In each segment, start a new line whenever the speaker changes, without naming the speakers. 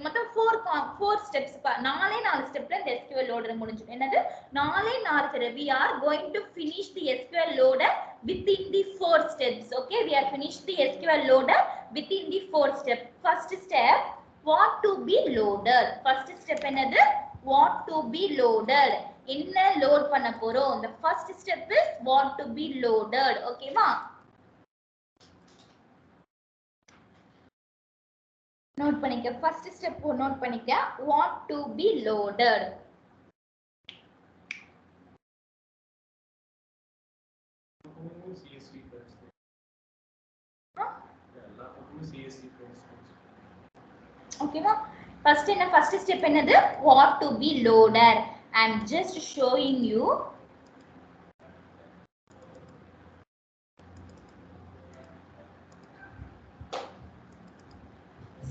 மொத்தம் 4 ஸ்டெப்ஸ் நாலே 4 ஸ்டெப்ல இந்த SQL லோடர் முடிஞ்சிடும். என்னது நாலே 4 step. We are going to finish the SQL loader within the 4 steps. Okay, we are finished the SQL loader within the 4 steps. First step, what to be loaded. First step என்னது what to be loaded. என்ன load பண்ண போறோம். The first step is what to be loaded. ஓகேவா? Note பண்ணிக்க. First step note பண்ணிக்க. what to be loaded. ஓகேவா? First என்ன first step என்னது what to be loaded. I am just showing you.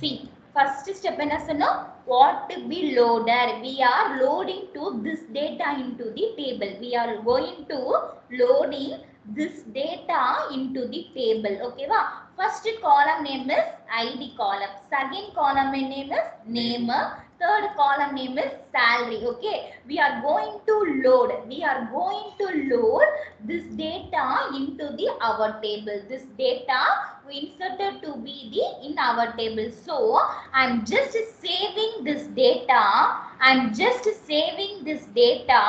See, first step என்ன சொன்னோம் what to be loaded. We are loading to this data into the table. We are going to loading this data into the table. Okay va? First column name is id column. Second column name is name. Third column name is salary. Okay, we are going to load. We are going to load this data into the our table. This data we inserted to be the in our table. So I'm just saving this data. I'm just saving this data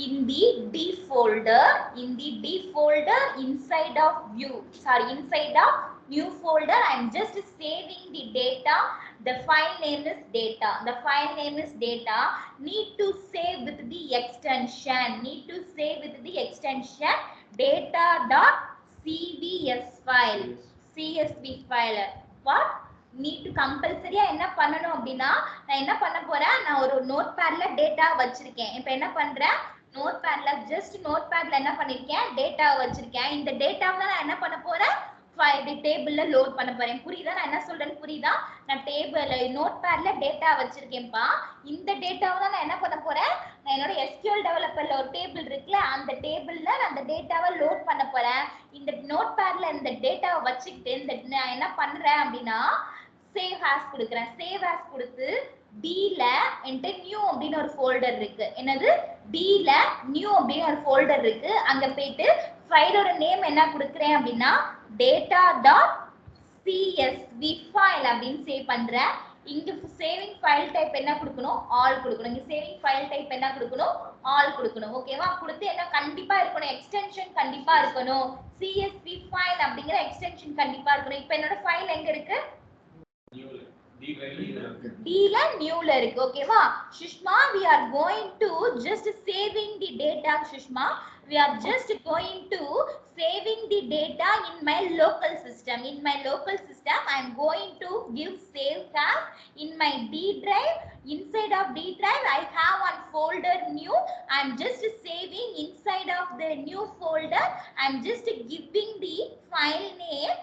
in the D folder. In the D folder inside of view. Sorry, inside of new folder. I'm just saving the data. The file name is data. The file name is data. Need to save with the extension. Need to save with the extension data.cvs file. CSV file. What? need to compulsory என்ன பண்ணனும் அப்படினா நான் என்ன பண்ண போறேன் நான் ஒரு நோட்பேட்ல data வச்சிருக்கேன் இப்போ என்ன பண்றேன் நோட்பேட்ல ஜஸ்ட் நோட்பேட்ல என்ன பண்ணிருக்கேன் டேட்டா வச்சிருக்கேன் இந்த டேட்டாவை நான் என்ன பண்ண போறேன் ஃபைல் டேபிள்ல லோட் பண்ண போறேன் புரியுதா நான் என்ன சொல்றேன்னு புரியுதா நான் டேபிள் நோட்பேட்ல டேட்டா வச்சிருக்கேன்ப்பா இந்த டேட்டாவை தான் நான் என்ன பண்ண போறேன் நான் என்னோட SQL டெவலப்பர்ல ஒரு டேபிள் இருக்குல அந்த டேபிள்ல நான் அந்த டேட்டாவை லோட் பண்ண போறேன் இந்த நோட்பேட்ல இந்த டேட்டாவை வச்சிட்டு இந்த நான் என்ன பண்றேன் அப்படினா சேவ் ஆஸ் கொடுக்கிறேன் சேவ் ஆஸ் கொடுத்து D ல என்கிட்ட நியூ அப்படின ஒரு ஃபோல்டர் இருக்கு என்னது D ல நியூ அப்படின ஒரு ஃபோல்டர் இருக்கு அங்க போய்ட்டு ஃபைலோட நேம் என்ன கொடுக்கிறேன் அப்படினா data.csv file அப்படினு சேவ் பண்றேன் இங்க சேவிங் ஃபைல் டைப் என்ன கொடுக்கணும் ஆல் கொடுக்கணும் இங்க சேவிங் ஃபைல் டைப் என்ன கொடுக்கணும் ஆல் கொடுக்கணும் ஓகேவா கொடுத்து என்ன கண்டிப்பா இருக்கணும் எக்ஸ்டென்ஷன் கண்டிப்பா இருக்கணும் csv file அப்படிங்கற எக்ஸ்டென்ஷன் கண்டிப்பா இருக்கணும் இப்போ என்னோட ஃபைல் எங்க இருக்கு D ல new ல இருக்கு ஓகேவா Sushma we are going to just saving the data Sushma we are just going to saving the data in my local system I am going to give save as in my D drive inside of D drive I have one folder new I am just saving inside of the new folder I am just giving the file name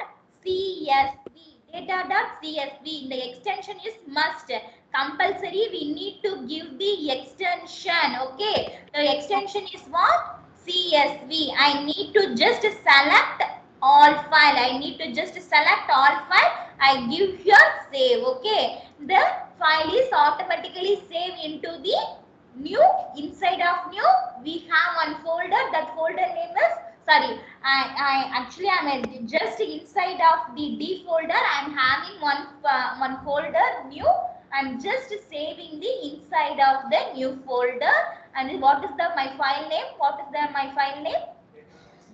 data.csv data.csv the extension is must compulsory we need to give the extension okay the extension is what csv I need to just select all file I need to just select all file I give here save okay the file is automatically saved into the new inside of new we have one folder that folder name is sorry I actually I'm just inside of the D folder I'm having one folder new I'm just saving the inside of the new folder and what is the my file name my file name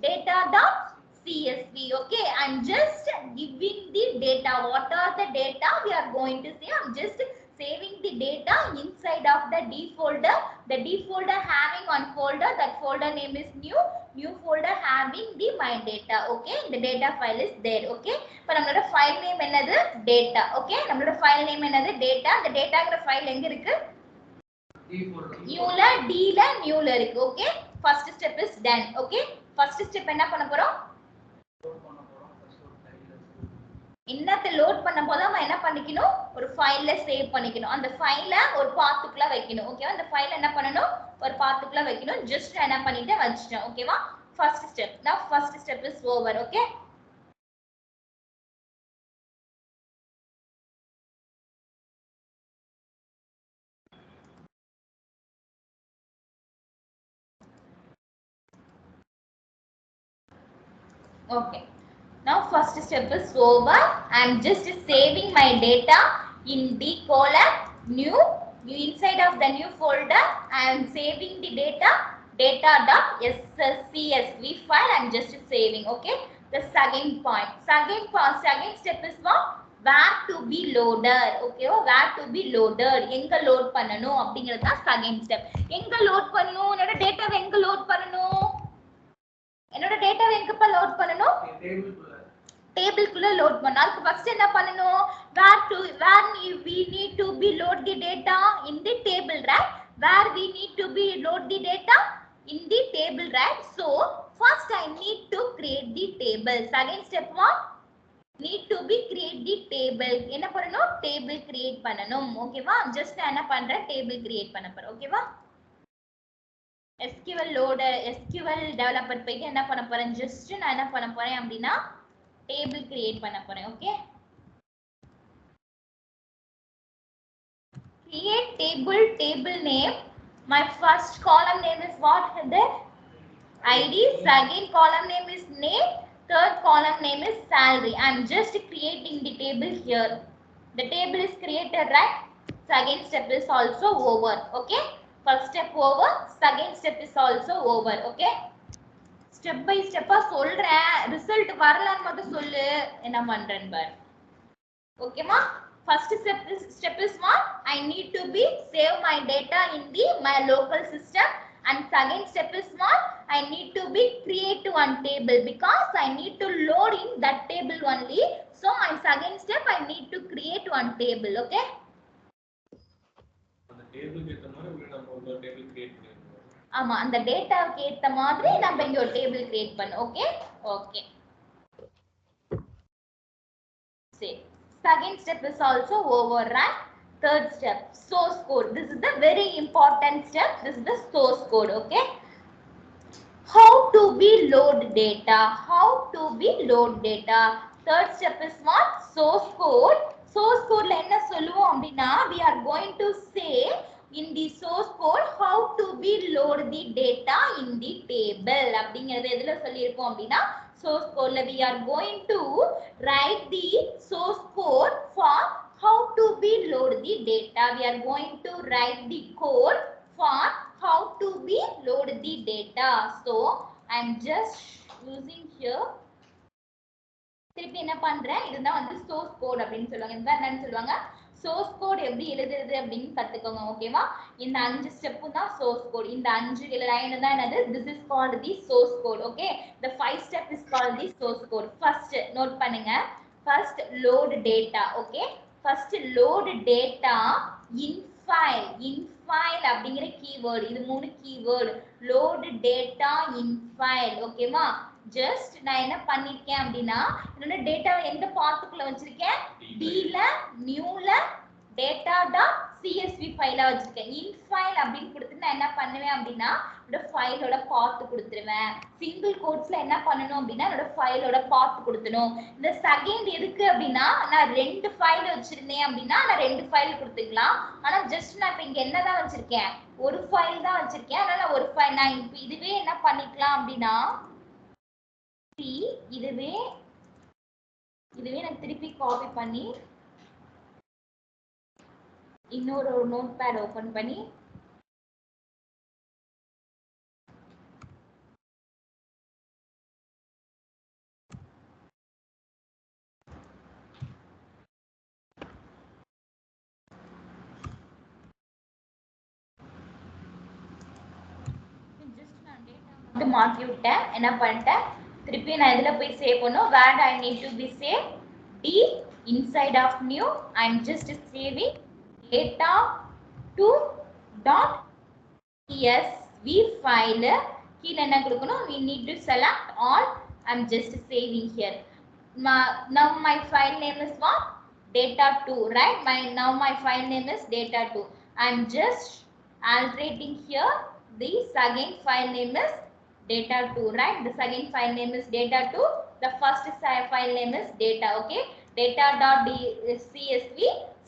data.csv okay I'm just giving the data what are the data we are going to see I'm just saving the data inside of the D folder the D folder having one folder that folder name is new folder having the my data okay the data file is there okay இப்போ நம்மளோட file name என்னது data okay நம்மளோட file name என்னது data the dataங்கற file எங்க இருக்கு new ல D ல new ல இருக்கு okay first step is done okay first step என்ன பண்ண போறோம் என்னத்தை லோட் பண்ண போது நம்ம என்ன பண்ணிக்கணும் ஒரு ஃபைல்ல சேவ் பண்ணிக்கணும் அந்த ஃபைலை ஒரு பாத்துக்குள்ள வைக்கணும் ஓகேவா அந்த ஃபைலை என்ன பண்ணனும் ஒரு பாத்துக்குள்ள வைக்கணும் ஜஸ்ட் என்ன பண்ணிட்டேன் வச்சிட்டேன் ஓகேவா first step now first step is over okay Okay. Now first step is over. I am just saving my data in the column new. Inside of the new folder, I am saving the data.csv file. I am just saving. Okay. The second point. Second step is what? Where to be loaded. Okay. Where to be loaded. எங்க load பண்ணனும் அப்படிங்கிறது தான் second step. எங்க load பண்ணனும்? என்னோட data எங்க load பண்ணனும்? என்னோட data எங்கப்பா load பண்ணனும்? டேபிள்குள்ள லோட் பண்ணனும். அதுக்கு ஃபர்ஸ்ட் என்ன பண்ணனும்? where we need to be load the data in the table, right? Where we need to be load the data in the table, right? So first I need to create the table. Second step what? Need to be create the table. என்ன பண்ணனும்? Table create பண்ணனும். ஓகேவா? Just நான் என்ன பண்றேன்? Table create பண்ண போறேன். ஓகேவா? SQL loader, SQL developer போயிட்டு என்ன பண்ண போறேன்? ஜஸ்ட் நான் என்ன பண்ண போறேன் அப்படினா table create பண்ண போறேன். Okay. Create table name. My first column name is what? The ID. Second column name is name. Third column name is salary. I am just creating the table here. The table is created, right? Second step is also over. Okay. First step over. Second step is also over. Okay. Step by step சொல்றேன். Result வரலன்னு மட்டும் சொல்லு. என்ன பண்றேன் பாரு. ஓகேமா? First step is what? I need to be save my data in my local system, and second step is what? I need to be create one table because I need to load in that table only. So my second step I need to create one table. Okay?
அந்த டேபிளுக்கு ஏத்த மாதிரி நம்ம ஒரு table create பண்ணிருக்கோம்.
ஆமா, அந்த டேட்டாவுக்கு ஏத்த மாதிரி நம்ம இங்க ஒரு டேபிள் கிரியேட் பண்ணோம். ஓகே? ஓகே. சரி. Second step is also over, right? Third step, source code. This is the very important step. This is the source code. Okay. How to be load data? How to be load data? Third step is what? Source code. Source code la enna solluvom appadina we are going to say in the source code how to be load the data in the table. அப்படிங்கிறது எதுல சொல்லியிருப்போம் அப்படின்னா source code la we are going to write the source code for how to be load the data. We are going to write the code for how to be load the data. So I am just using here. திருப்பி என்ன பண்றேன்? இதுதான் வந்து source code அப்படினு சொல்லுவாங்க. இதுதான் என்னன்னு சொல்லுவாங்க? source code எப்படி எழுதுறது அப்படினு கத்துக்கோங்க. ஓகேவா? இந்த 5 ஸ்டெப் தான் source code. இந்த 5 லைன் தான் என்னது? This is called the source code. Okay? The 5 step is called the source code. First note பண்ணுங்க. First load data. Okay? First load data in file. In file அப்படிங்கிற keyword. இது 3 keyword. Load data in file. ஓகேவா? Just நான் என்ன பண்ணிருக்கேன் அப்படின்னா என்னோட டேட்டாவை எந்த பாத்துக்குள்ள வச்சிருக்கேன்? D ல நியூல data.csv ஃபைலா வச்சிருக்கேன். in file அப்படின்னு கொடுத்து நான் என்ன பண்ணுவேன் அப்படின்னா என்னோட ஃபைலோட பாத் கொடுத்துருவேன். சிங்கிள் கோட்ஸ்ல என்ன பண்ணணும் அப்படின்னா என்னோட ஃபைலோட பாத் கொடுத்துணும். இந்த செகண்ட் எதுக்கு அப்படின்னா நான் 2 ஃபைல் வச்சிருந்தேன் அப்படின்னா நான் 2 ஃபைல் கொடுத்துக்கலாம். ஆனா ஜஸ்ட் நான் இப்ப இங்க என்னதான் வச்சிருக்கேன்? ஒரு ஃபைல் தான் வச்சிருக்கேன். அதனால ஒரு ஃபைல் நான் இப்ப இதுவே என்ன பண்ணிக்கலாம் அப்படின்னா இதுவே நான் திருப்பி காப்பி பண்ணி இன்னொரு நோட் பேட் ஓபன் பண்ணி மாற்றி விட்டேன். என்ன பண்ணிட்டேன்? திருப்பி நான் இதுல போய் சேவ் பண்ணும். where I need to be save D inside of new I am just saving data to dot csv file. கீழ என்ன கொடுக்கணும்? we need to select all. I am just saving here. Now my file name is what? data2, right? Now my file name is data2. I am just alterating here. The second file name is data2, right? The second file name is data2. The first file name is data. Okay? Data.csv.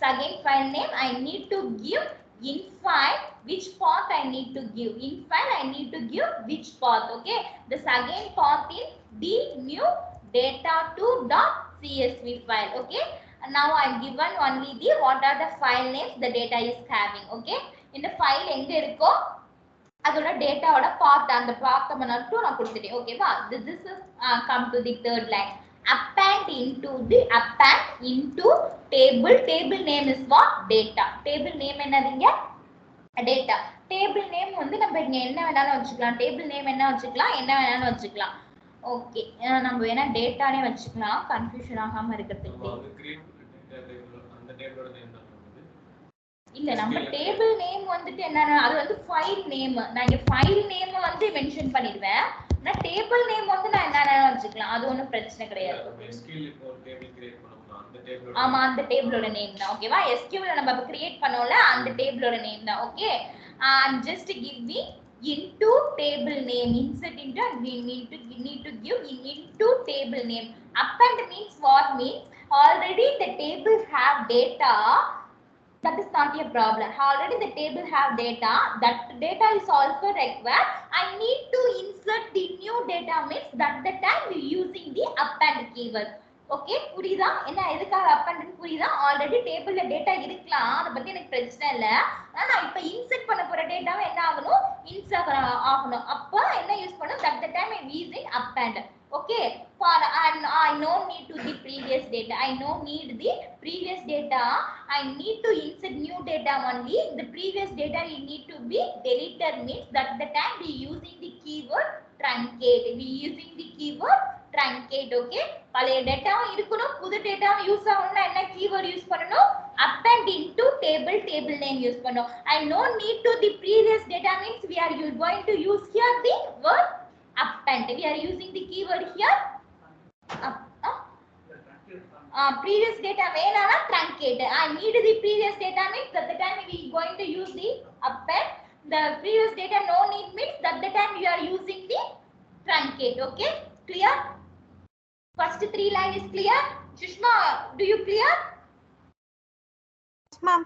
Second file name I need to give in file which path I need to give. In file I need to give which path. Okay? The second path in d new data2.csv file. Okay, and now I'm given only the what are the file names the data is having. Okay, in the file எங்க இருக்கோ அதோட டேட்டாவோட part அந்த part மட்டும் நான் கொடுத்துட்டேன். ஓகேவா, this is come to the third line. Append into table name is what? Data. Table name என்னதுங்க? Data. Table name வந்து நம்ம இங்க என்ன வேணாலும் வச்சுக்கலாம். Table name என்ன வச்சுக்கலாம், என்ன வேணாலும் வச்சுக்கலாம். ஓகே, நம்ம வேணா டேட்டானே வச்சுக்கலாம் கன்ஃபியூஷன் ஆகாம இருக்கிறதுக்கு.
அந்த டேபிளோட நேம் தான் வந்து
இல்ல நம்ம டேபிள் நேம் வந்துட்டு என்னன்னா அது வந்து ஃபைல் நேம். நான் இங்க ஃபைல் நேம் வந்து மென்ஷன் பண்ணிடுவேன். நான் டேபிள் நேம் வந்து நான் என்னன்னா வச்சுக்கலாம், அது ஒண்ணும் பிரச்சனை கிடையாது.
SQL இப்போ ஒரு டேபிள் கிரியேட் பண்ணோம்னா அந்த டேபிளோட
ஆமா அந்த டேபிளோட நேம் தான். ஓகேவா, SQL நம்ம கிரியேட் பண்ணோம்ல அந்த டேபிளோட நேம் தான். Okay, just give me into table name, insert into, and we need to give into table name. Append means what? Means already the table have data. That is not a problem. Already the table have data. That data is also required. I need to insert the new data. Means that the time we using the append keyword. Okay, புரியுதா என்ன எதுக்காக append புரியுதா? Already டேபிள்ல data இருக்கலாம், அத பத்தி எனக்கு பிரச்சனை இல்ல. ஆனா நான் இப்ப இன்சர்ட் பண்ண போற டேட்டாவை என்ன ஆகணும், இன்சர்ட் ஆகணும். அப்ப என்ன யூஸ் பண்ணனும், that the time I using append. Okay, for I no need to the previous data. I no need the previous data. I need to insert new data only. The previous data you need to be deleted. Means that the time we using the keyword truncate. We using the keyword truncate. Okay, பழைய டேட்டாவும் இருக்கணும், புது டேட்டாவும் use ஆகணும்னா என்ன keyword use பண்ணனும், append into table name use பண்ணனும். I no need to the previous data. Means we are going to use here the word append. We are using the keyword here previous data வேணானா truncate. I need the previous data means that the time we going to use the append. The previous data no need means that the time you are using the truncate. Okay, clear? First three line is clear. Sushma, do you clear?
Yes ma'am.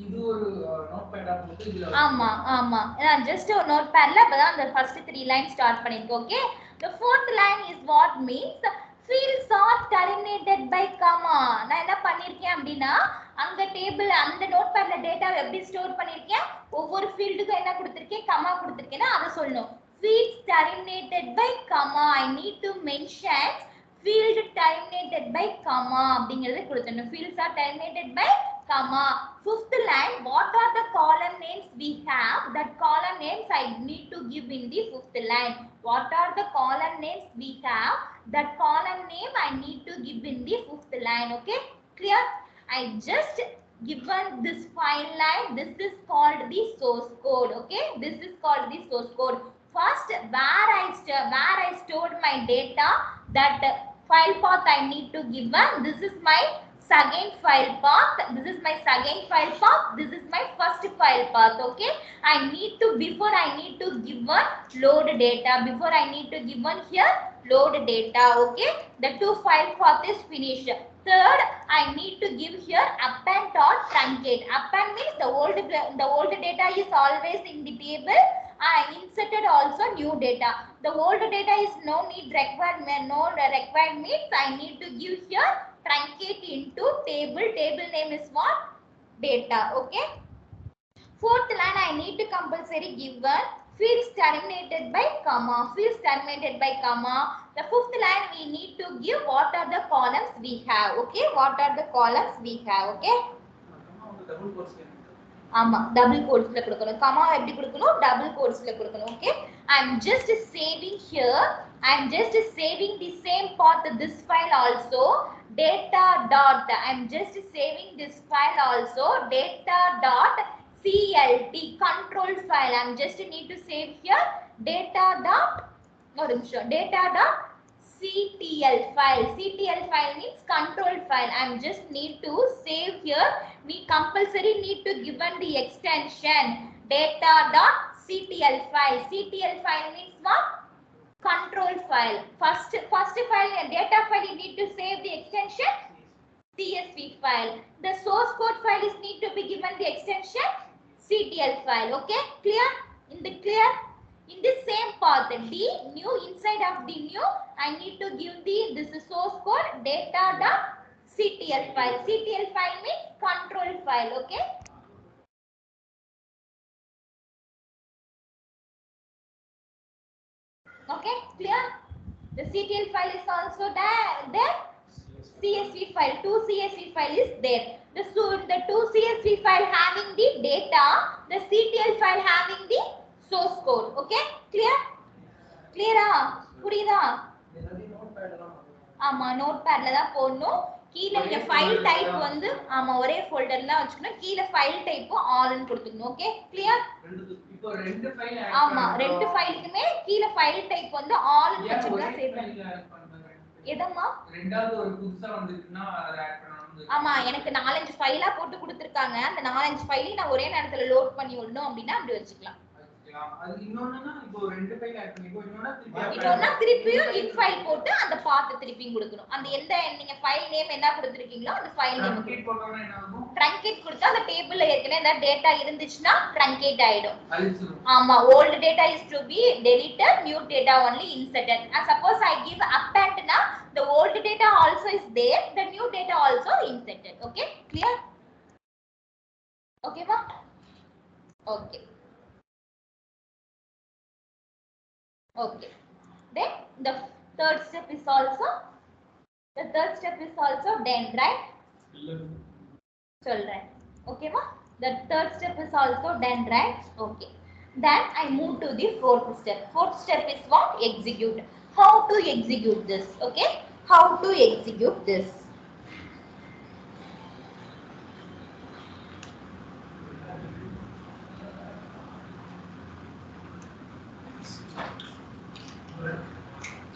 இது ஒரு நோட்பேடா போட்டு இதுல
ஆமா ஆமா நான் just ஒரு நோட்பேட்ல அப்பதான் அந்த ஃபர்ஸ்ட் 3 லைன் ஸ்டார்ட் பண்ணிருக்கேன். Okay, the fourth line is what means fields are terminated by comma. நான் என்ன பண்ணிருக்கேன் அப்படினா அங்க டேபிள் அந்த நோட்பேட்ல டேட்டாவை எப்படி ஸ்டோர் பண்ணிருக்கேன், ஒவ்வொரு ஃபீல்டுக்கும் என்ன கொடுத்திருக்கேன், கமா கொடுத்திருக்கேனா அத சொல்லணும். Fields terminated by comma. I need to mention field terminated by comma அப்படிங்கறது கொடுத்தணும். Fields are terminated by comma. Fifth line, what are the column names we have? That column names I need to give in the fifth line. What are the column names we have? That column name I need to give in the fifth line. Okay, clear? I just given this file line. This is called the source code. Okay, this is called the source code. First, where I stored my data, that file path I need to give. This is my second file path. This is my second file path. This is my first file path. Okay, I need to before I need to give one load data. Before I need to give one here load data. Okay, the two file path is finished. Third, I need to give here append or truncate. Append means the old data is always in the table. I inserted also new data. The old data is no required means I need to give here truncate into table. Table name is what? Data. Okay. Fourth line I need to compulsory give one fields terminated by comma. Fields terminated by comma. The fifth line we need to give what are the columns we have. Okay, what are the columns we have. Okay,
double கோட்ஸ்ல
ஆமா double கோட்ஸ்ல கொடுக்கணும். Comma எப்படி கொடுக்கணும், double கோட்ஸ்ல கொடுக்கணும். Okay, I am just saving here. I am just saving the same path this file also data dot. I am just saving this file also data dot clt control file. I am just need to save here data dot data dot ctl file. Ctl file means control file. I am just need to save here. We compulsory need to given the extension data dot ctl file. Ctl file means what? Control file. First file data file you need to save the extension csv file. The source code file is need to be given the extension ctl file. Okay, clear? In the clear? In this same path, D new inside of the new, I need to give the this is source code data.ctl file. CTL file means control file. Okay. Okay, clear? The CTL file is also there. CSV file, 2 CSV file is there. The two CSV file having the data, the CTL file having the source code. Okay, clear? Clear? புரியுதா? ஆமா நோட்பேட்ல தான் போடணும். கீழ நீங்க file type வந்து ஆமா ஒரே ஃபோல்டர்ல வச்சுக்கணும். கீழ ஃபைல் டைப் ஆல் ன்னு கொடுத்துக்கணும். Okay clear?
இப்போ ரெண்டு ஃபைல்
ஆமா ரெண்டு ஃபைலுக்குமே கீழ ஃபைல் டைப் வந்து ஆல் ன்னு வச்சுட்டா சேவ் பண்ணலாம். எதம்மா?
ரெண்டாவது ஒரு புதுசா வந்திருக்குனா அத ஆட் பண்ணனும்.
ஆமா எனக்கு 4-5 ஃபைலா போட்டு கொடுத்திருக்காங்க. அந்த 4-5 ஃபைலையும் நான் ஒரே நேரத்துல லோட் பண்ணி விடணும் அப்படினா அப்படி வச்சுக்கலாம்.
அது இன்னொன்னா இப்போ ரெண்டு ஃபைல் ஆட் பண்ணிக்கோ.
இன்னொன்னா திருப்பியும் இன் ஃபைல் போட்டு அந்த பாத் திருப்பியும் கொடுக்கணும். அந்த எந்த நீங்க ஃபைல் நேம் என்ன கொடுத்திருக்கீங்களோ அந்த ஃபைல் நேம்
ட்ரங்கேட் போட்டோம்னா என்ன ஆகும்?
ட்ரங்கேட் கொடுத்தா அந்த டேபிள்ல ஏற்கனவே அந்த டேட்டா இருந்துச்சுனா ட்ரங்கேட் ஆயிடும்.
அழிச்சிரும்.
ஆமா old data is to be deleted, new data only inserted. And suppose I give append na, the old data also is there, the new data also inserted. Okay, clear? Okay ma? Okay. Okay. Then the third step is also done, right? Children. Okay ma? The third step is also done, right? Okay. Then I move to the fourth step. Fourth step is what? Execute. How to execute this? Okay. How to execute this?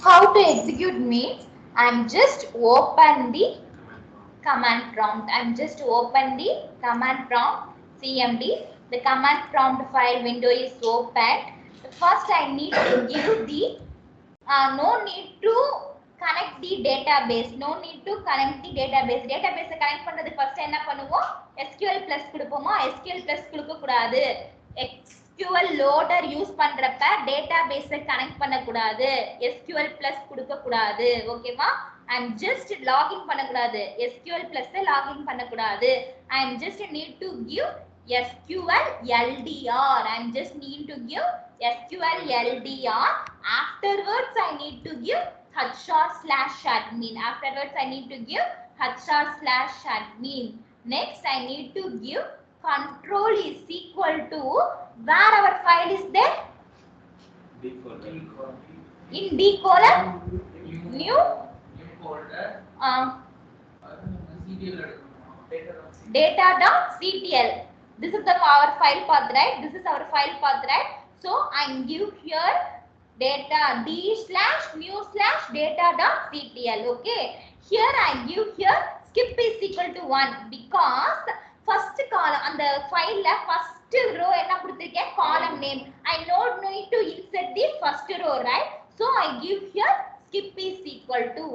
How to execute means I'm just open the command prompt. I'm just open the command prompt CMD. The command prompt file window is open. First I need to give the no need to connect the database. No need to connect the database. Database connect பண்றது first என்ன பண்ணுவோம்? SQL plus கொடுப்போமா? SQL plus கொடுக்க கூடாது. SQL loader use பண்றப்ப database connect பண்ண கூடாது. SQL plus கொடுக்க கூடாது. ஓகேவா? I'm just login பண்ணக்கூடாது. SQL plus login பண்ணக்கூடாது. I'm just need to give SQL LDR. I'm just need to give SQL LDR. Afterwards I need to give HR/admin. Afterwards I need to give HR/admin. Next I need to give control is equal to where our file is there? In D column new
folder
data.ctl. This is our file path, right? This is our file path, right? So I give here data d/new/data.ctl. Okay, here I give here skip is equal to 1 because first column and the file la first row enna kuduthirken column name. I don't need to insert the first row, right? So I give here skip is equal to 1.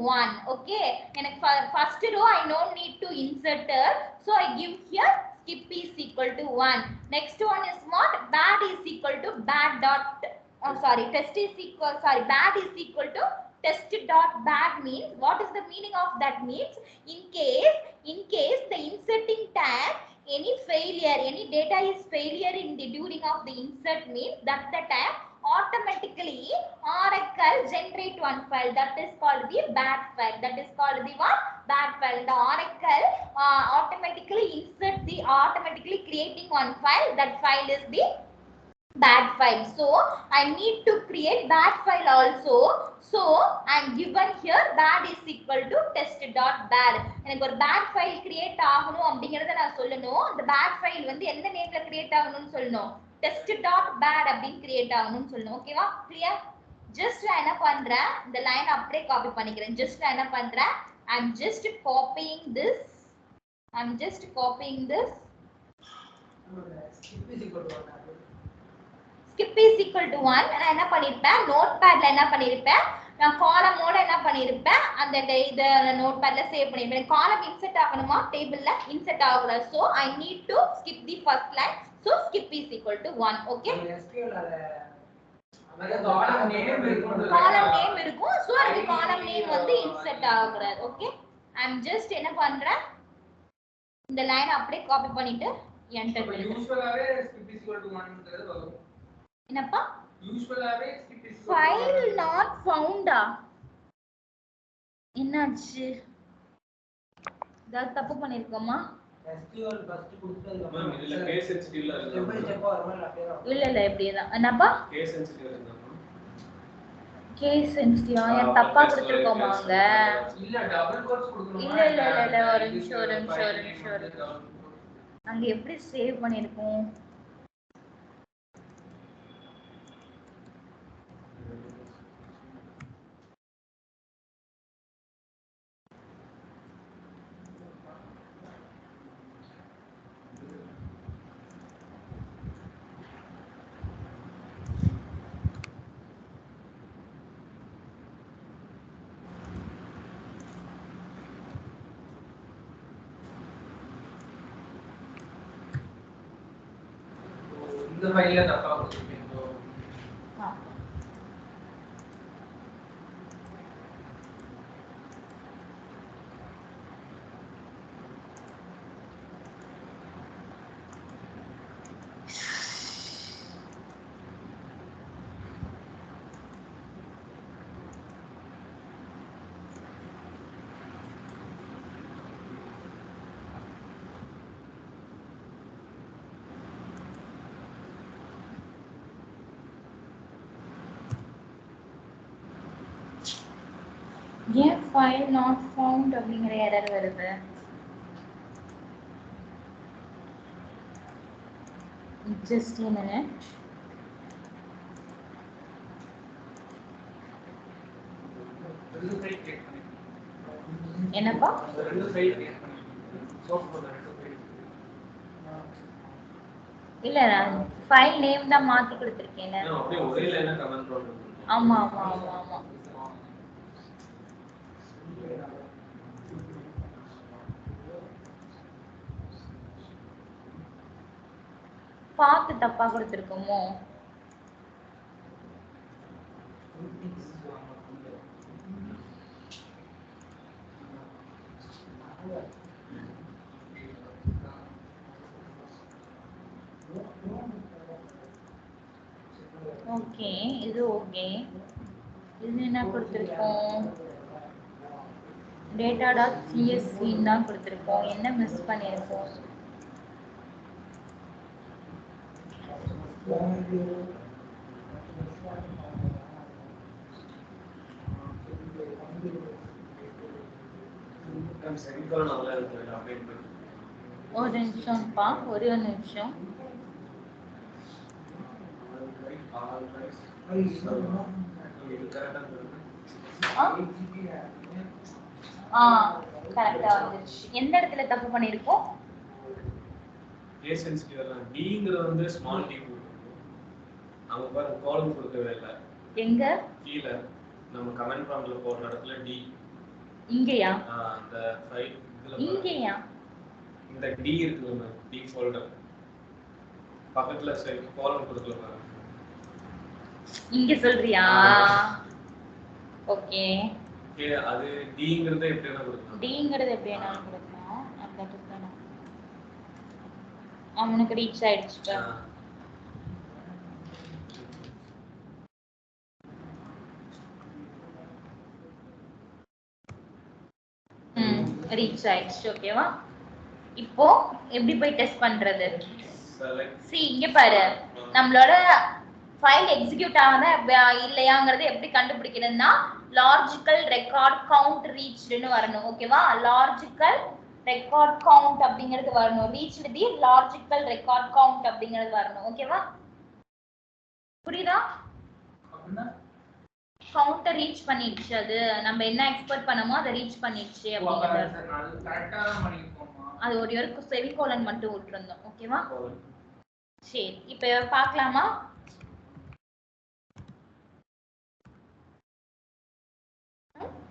Okay, and first row I don't need to insert it, so I give here skip is equal to 1. Next one is what? Bad is equal to bad dot test is equal bad is equal to test dot bad means what is the meaning of that? Means in case the inserting tag any failure, any data is failure in the during of the insert means that the tag automatically Oracle generate one file that is called the bad file. That is called the what? Bad file. The Oracle automatically creating one file. That file is the bad file. So I need to create bad file also. So I am given here bad is equal to test.bad. எனக்கு ஒரு bad file create ஆகணும் அப்படிங்கறத நான் சொல்லணும். அந்த bad file வந்து எந்த நேம்ல create ஆகணும்னு சொல்லணும்? test.bad அப்படினு create ஆகணும்னு சொல்லணும். ஓகேவா? clear? just நான் என்ன பண்றேன்? இந்த லைன் அப்படியே காப்பி பண்ணிக்கிறேன். just நான் என்ன பண்றேன்? I'm just copying this. skip is equal to 1. நான் என்ன பண்ணிருப்பேன்? நோட்பேட்ல என்ன பண்ணிருப்பேன்? நான் காலமோட என்ன பண்ணிருப்பேன்? அந்த இத நோட்பேட்ல சேவ் பண்ணிருப்பேன். காலம் இன்சர்ட் ஆகணுமா? டேபிள்ல இன்சர்ட் ஆகல. So I need to skip the first line. So skip is equal to 1. Okay?
SQL அத காலம் நேம் இருக்கும்
காலம் நேம் இருக்கும் சோ அந்த காலம் நேம் வந்து இன்சர்ட் ஆகுறாரு ஓகே ஐ அம் ஜஸ்ட் என்ன பண்றேன் இந்த லைன் அப்படியே காப்பி பண்ணிட்டு என்டர் பண்ணுங்க
யூசுவலாவே skip is equal to 1ன்றது வரும்
என்னப்பா
யூசுவலாவே skip is equal to
file not ஃபவுண்டா என்னாச்சு ஏதாவது தப்பு பண்ணிருக்கோமா
SQL first கொடுத்ததுக்கு
மேம் இதுல கேஸ் சென்சிட்டிவ்ல
ஸ்டெப் பை
இருக்கு
ஸ்டெப்பா வரணும் அப்படியே தான்
இல்ல இப்படியேதான் என்னப்பா
கேஸ் சென்சிட்டிவ் இருக்கு
கேஸ் சென்சிட்டிவா ஏன் தப்பா கொடுத்திருக்கோமாங்க
இல்ல டபுள் கோட்ஸ் கொடுக்கணும்
இல்ல ஒரு நிமிஷம் அங்க எப்படி சேவ் பண்ணிருக்கோம்
இந்த ஃபைல்ல தப்பா கொடுத்திருக்கீங்க
ஏன் ஃபைல் நாட் ஃபவுண்ட் அப்படிங்கிற எரர் வருது just a minute
ரெண்டு ஃபைல் கிரியேட் பண்ணி
என்னப்பா
ரெண்டு ஃபைல் கிரியேட் பண்ணி சோப் போடுற ரெண்டு ஃபைல்
இல்ல நான் ஃபைல் நேம் தான் மாத்தி கொடுத்திருக்கேன்ல
நான் அப்படியே ஒரே லைனா கமெண்ட் பண்ணுறேன்
ஆமா பாத்து தப்பா கொடுத்திருக்கோமோ ஓகே இது ஓகே இது என்ன கொடுத்திருக்கோம் data.csv தான் கொடுத்திருக்கோம் என்ன மிஸ் பண்ணிருக்கோம்
செமிகாலன் அவ்வளோ இருக்கு அப்டேட் பண்ணி
ஒரு நிமிஷம்ப்பா ஒரே ஒரு நிமிஷம்
இது கரெக்டா இருக்கு
கரெக்டா வந்துருச்சு எந்த இடத்துல தப்பு பண்ணிருக்கோம்
கேஸ் சென்சிட்டிவ் தான் டிங்கிறது வந்து ஸ்மால் டி போட்டுருக்கோம் நம்ம பாருங்க காலம் கொடுக்கவே இல்லை
எங்க
கீழே நம்ம கமெண்ட் ப்ராம்ப்ட்ல போடுற இடத்துல டி
இங்கயா
அந்த ஃபைல் இதுல
இங்கயா
இந்த டி இருக்குல்ல டி ஃபோல்டர் பக்கத்துல சரி காலம் கொடுக்கல பாருங்க
இங்க சொல்றியா ஓகே
அது டிங்கிறத எப்படி என்ன கொடுக்கணும்
டிங்கிறது எப்படி என்ன கொடுக்கணும் அந்த கொடுக்கணும் அவனுக்கு ரீச் ஆயிடுச்சு ரீச் ஆயிடுச்சு ஓகேவா இப்போ எப்படி போய் டெஸ்ட் பண்றது see இங்க பாரு நம்மளோட ஃபைல் எக்ஸிக்யூட் ஆகுதா இல்லையாங்கிறது எப்படி கண்டுபிடிக்கிறதுன்னா லாஜிக்கல் ரெக்கார்ட் கவுண்ட் ரீச்டுன்னு வரணும் ஓகேவா லாஜிக்கல் ரெக்கார்ட் கவுண்ட் அப்படிங்கிறது வரணும் ரீச்டு தி லாஜிக்கல் ரெக்கார்ட் கவுண்ட் அப்படிங்கிறது வரணும் ஓகேவா புரியுதா
அப்படின்னா
கவுண்ட ரீச் பண்ணிடுச்சு அது நம்ம என்ன எக்ஸ்பெக்ட் பண்ணமோ அதை ரீச் பண்ணிடுச்சு அப்படிங்கிறது
கரெக்ட்டா தான் பண்ணிருக்கோமா
அது ஒரு செமிகோலன் மட்டும் விட்டுருந்தோம் ஓகேவா சரி இப்போ பார்க்கலாமா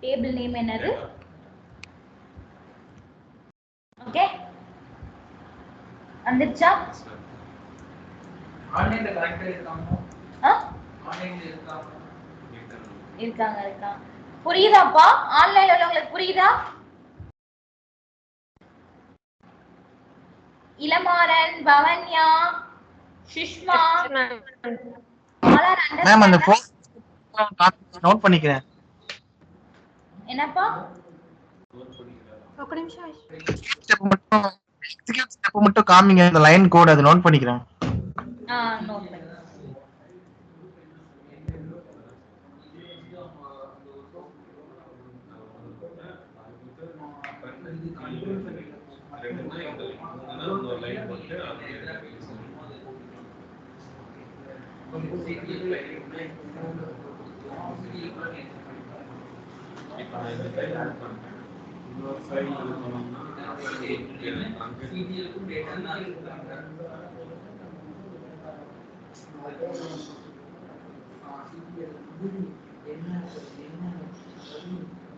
டேபிள் நேம் என்னது ஓகே வந்துச்சா
ஆன்லைன்ல கரெக்ட்டா இருக்காமா ஆன்லைன்ல இருக்காங்க.
இருக்காங்க. புரியுதாப்பா? ஆன்லைன்ல உள்ளவங்களுக்கு புரியுதா? Ilamaran, Pavanya, Sushma, all are
ma'am அந்த
understand?
நோட் பண்ணிக்கிறேன்.
என்னப்பா?
ஒரு நிமிஷம் ஸ்டெப் மட்டும் காமிங்க, அந்த லைன் கோட் அது நோட் பண்ணிக்கிறேன்.
நோட் பண்ணு.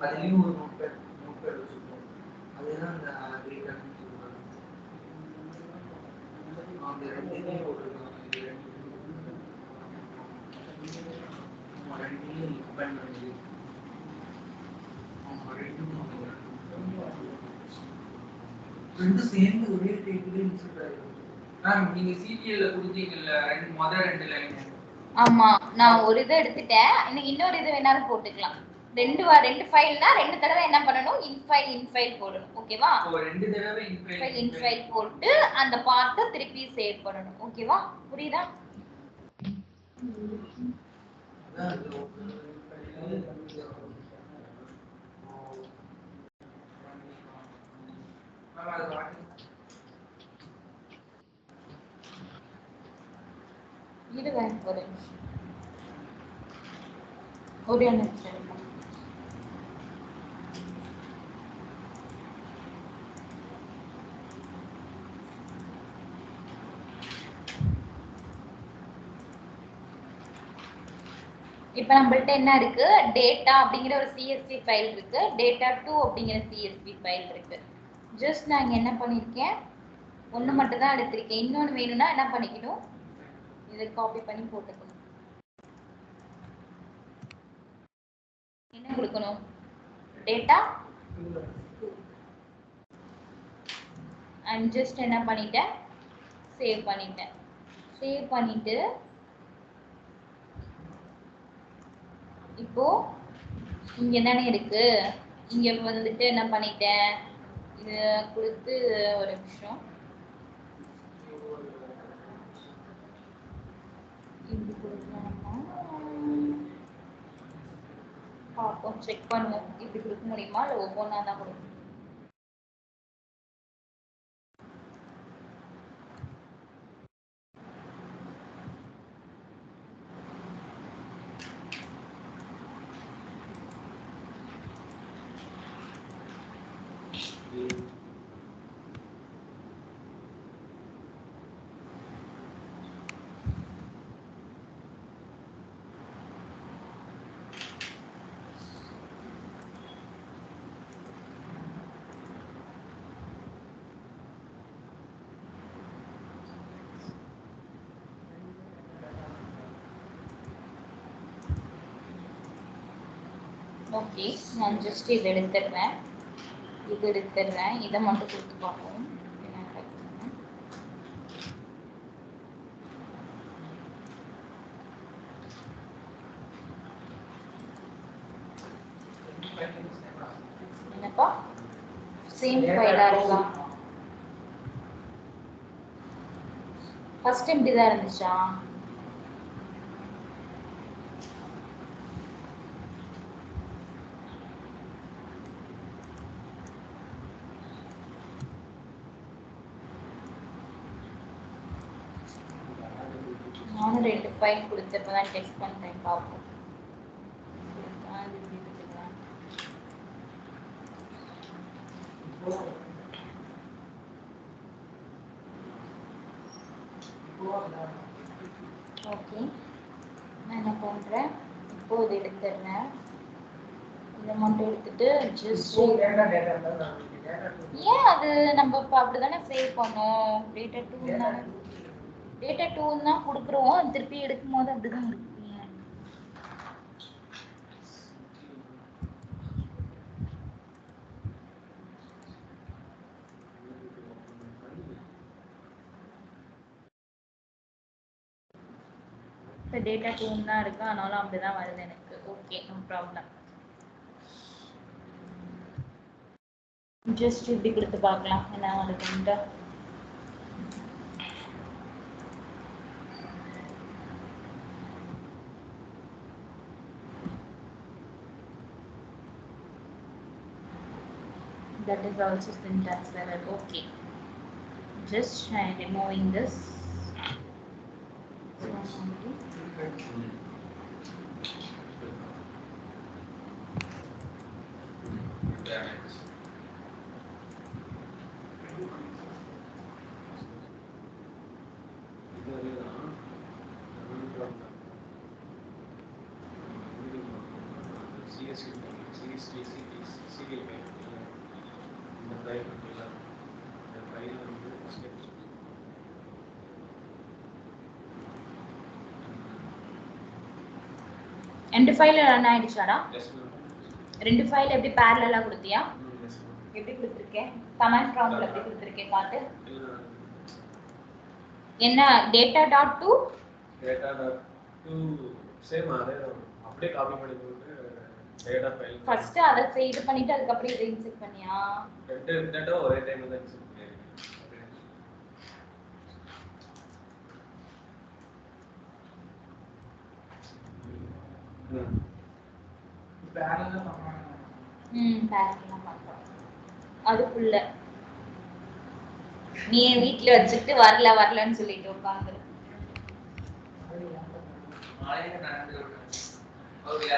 அதுலயும் ஒரு நோட்பேட் வச்சுக்கோம். அதுதான் அந்த டேட்டா அந்த ரெண்டுமே ஒரு ரெண்டு சேர்ந்து ஒரே டேபிளே இன்சர்ட் ஆயிடும்.
மேம் நீங்க சிடிஎல்ல கொடுத்தீங்கல்ல ரெண்டு லைன்.
ஆமா, நான் ஒரு இதை எடுத்துட்டேன். இன்னொரு இது வேணாலும் போட்டுக்கலாம். ரெண்டு ஃபைல்னா ரெண்டு தடவை என்ன பண்ணணும்? இன்ஃபைல் போடணும். ஓகேவா?
ரெண்டு தடவை
இன்ஃபைல் போட்டு அந்த பார்ட்ட திருப்பி சேவ் பண்ணணும். ஓகேவா? புரியுதா? இருவேன் ஒரு நிமிஷம். இப்போ நம்மள்ட்ட என்ன இருக்கு? டேட்டா அப்படிங்கிற ஒரு CSV ஃபைல் இருக்கு, டேட்டா 2 அப்படிங்கிற CSV ஃபைல் இருக்கு. ஜஸ்ட் நான் இங்க என்ன பண்ணிருக்கேன்? ஒண்ணு மட்டும் தான் எடுத்திருக்கேன். இன்னொன்னு வேணும்னா என்ன பண்ணிக்கணும்? இதை காப்பி பண்ணி போட்டுக்கணும். என்ன கொடுக்கணும்? டேட்டா அண்ட் ஜஸ்ட் என்ன பண்ணிட்டேன்? சேவ் பண்ணிட்டேன். சேவ் பண்ணிட்டு இப்போ இங்க என்னன்னு இருக்கு? இங்க வந்துட்டு என்ன பண்ணிட்டேன்? இது கொடுத்து ஒரு நிமிஷம். இப்படி கொடுக்கலாமா? பார்ப்போம், செக் பண்ணுவோம். இப்படி கொடுக்க முடியுமா இல்லை ஒவ்வொன்றா தான் கொடுக்கணும்? ஓகே, நான் ஜஸ்ட் இதை எடுத்துடுறேன். இதை மட்டும் கொடுத்து பார்ப்போம் என்ன நடக்குதுன்னு. என்னப்பா? சேம் ஃபைலா இருக்கா? ஃபர்ஸ்ட் இப்படி தான் இருந்துச்சா? நானும் 2 ஃபைல் கொடுத்தப்பதான் டெஸ்ட் பண்றேன், பார்ப்போம். ஓகே, நான் என்ன பண்றேன்? இப்போ இதை எடுத்துடுறேன். இதை மட்டும் எடுத்துட்டு ஜஸ்ட் ஏன் அது நம்ம இப்போ அப்படிதானே சேவ் பண்ணோம்? டேட்டா 2 தானே, டேட்டா 2 தான் கொடுக்குறோம். திருப்பி எடுக்கும் போது அப்படிதான் இருக்கு. இந்த டேட்டா 2 தான் இருக்கு, அதனால அப்படிதான் வருது எனக்கு. Okay, no problem. ஜஸ்ட் இப்படி கொடுத்து பார்க்கலாம் என்ன வருதுன்ட்டு. That is also syntax error. Okay, just removing this. ரெண்டு ஃபைல் ரன் ஆயிடுச்சாடா? ரெண்டு ஃபைல் எப்படி parallel ஆ கொடுத்தியா? எப்படி கொடுத்திருக்கேன்? கமாண்ட் ப்ராம்ப்ட்ல எப்படி கொடுத்திருக்கேன் காட்டு. என்ன data.2
சேம் அதே அப்படியே காப்பி பண்ணி போட்டு டேட்டா ஃபைல்
ஃபர்ஸ்ட் அத இது பண்ணிட்டு அதுக்கு அப்புறம் இத இன்சர்ட் பண்ணியா?
ரெண்டு டேட்டா ஒரே டைம்ல தான் இன்சர்ட் பண்ணிருக்கேன்.
பேரலா பண்ணாங்க.
parallel ஆ பண்றோம். அதுக்குள்ள நீ வீட்ல வச்சிட்டு வரலன்னு சொல்லிட்டு உட்கார்ந்து.
நாளைக்கு நடந்து ஓகே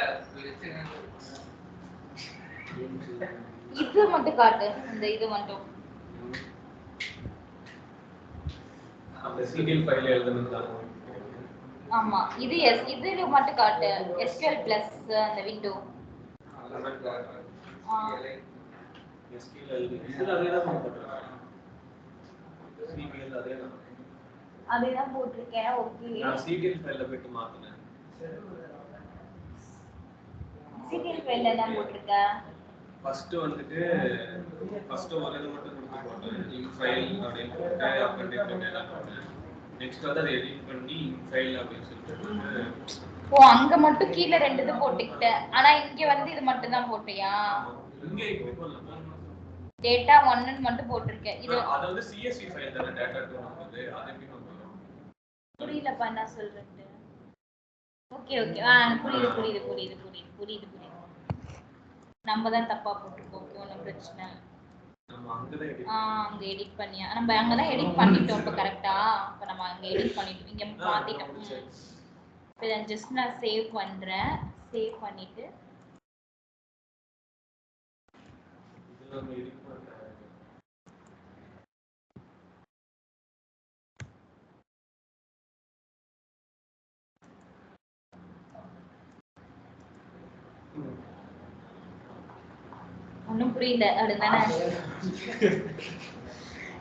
இது மட்டும் காட்டு, இந்த இது மட்டும்.
அந்த சிடிஎல் ஃபைல் எழுதணும்னா
ஆமா, இது இது மட்டும் காட்டு. SQL plus அந்த விண்டோ.
SQL எழுதி இதுல அதே தான் போட்டுருக்கேன். சிடிஎல் அதே தான்.
அதேதான் போட்டுருக்கேன். ஓகே,
நான் சிடிஎல் ஃபைல்ல போய்ட்டு மாத்துனேன்.
சிடிஎல் ஃபைல்ல தான் போட்டுருக்க.
ஃபர்ஸ்ட் வந்துட்டு ஃபர்ஸ்ட் ஒரு இது மட்டும் கொடுத்து போட்டேன். இன் ஃபைல் அப்படினு போட்டு அப்பண்டேட் டேட்டா போட்டேன். நெக்ஸ்ட் வந்து அதை எடிட் பண்ணி இன் ஃபைல் அப்படினு சொல்லிட்டு
ஓ, அங்க மட்டும் கீழ ரெண்டு இது போட்டுக்கிட்டேன். ஆனா இங்க வந்து இது மட்டும் தான் போட்டியா?
இங்க இப்படி பண்ணலாம்.
டேட்டா 1 ன்னு மட்டும் போட்டுருக்கேன். இது
அது வந்து CSV ஃபைல் தான, டேட்டா 2 வந்து அது எப்படி பண்ணுவோம்?
புரியலப்பா என்ன சொல்றேன்னு. ஓகே புரியுது. நம்ம தான் தப்பா போட்டுருக்கோம். ஒன்றும் பிரச்சனை இல்லை.
நம்ம அங்கதான் எடிட்
அங்க எடிட் பண்ணியா? நம்ம அங்கதான் எடிட் பண்ணிட்டோம். இப்போ கரெக்டா இப்போ நம்ம அங்க எடிட் பண்ணிட்டோம், இங்க மாத்திட்டோம். இப்போ நான் ஜஸ்ட் சேவ் பண்றேன். சேவ் பண்ணிட்டு
இதுல நம்ம எடிட் பண்றேன்.
ஒன்னும் புரியல அப்படிதானே?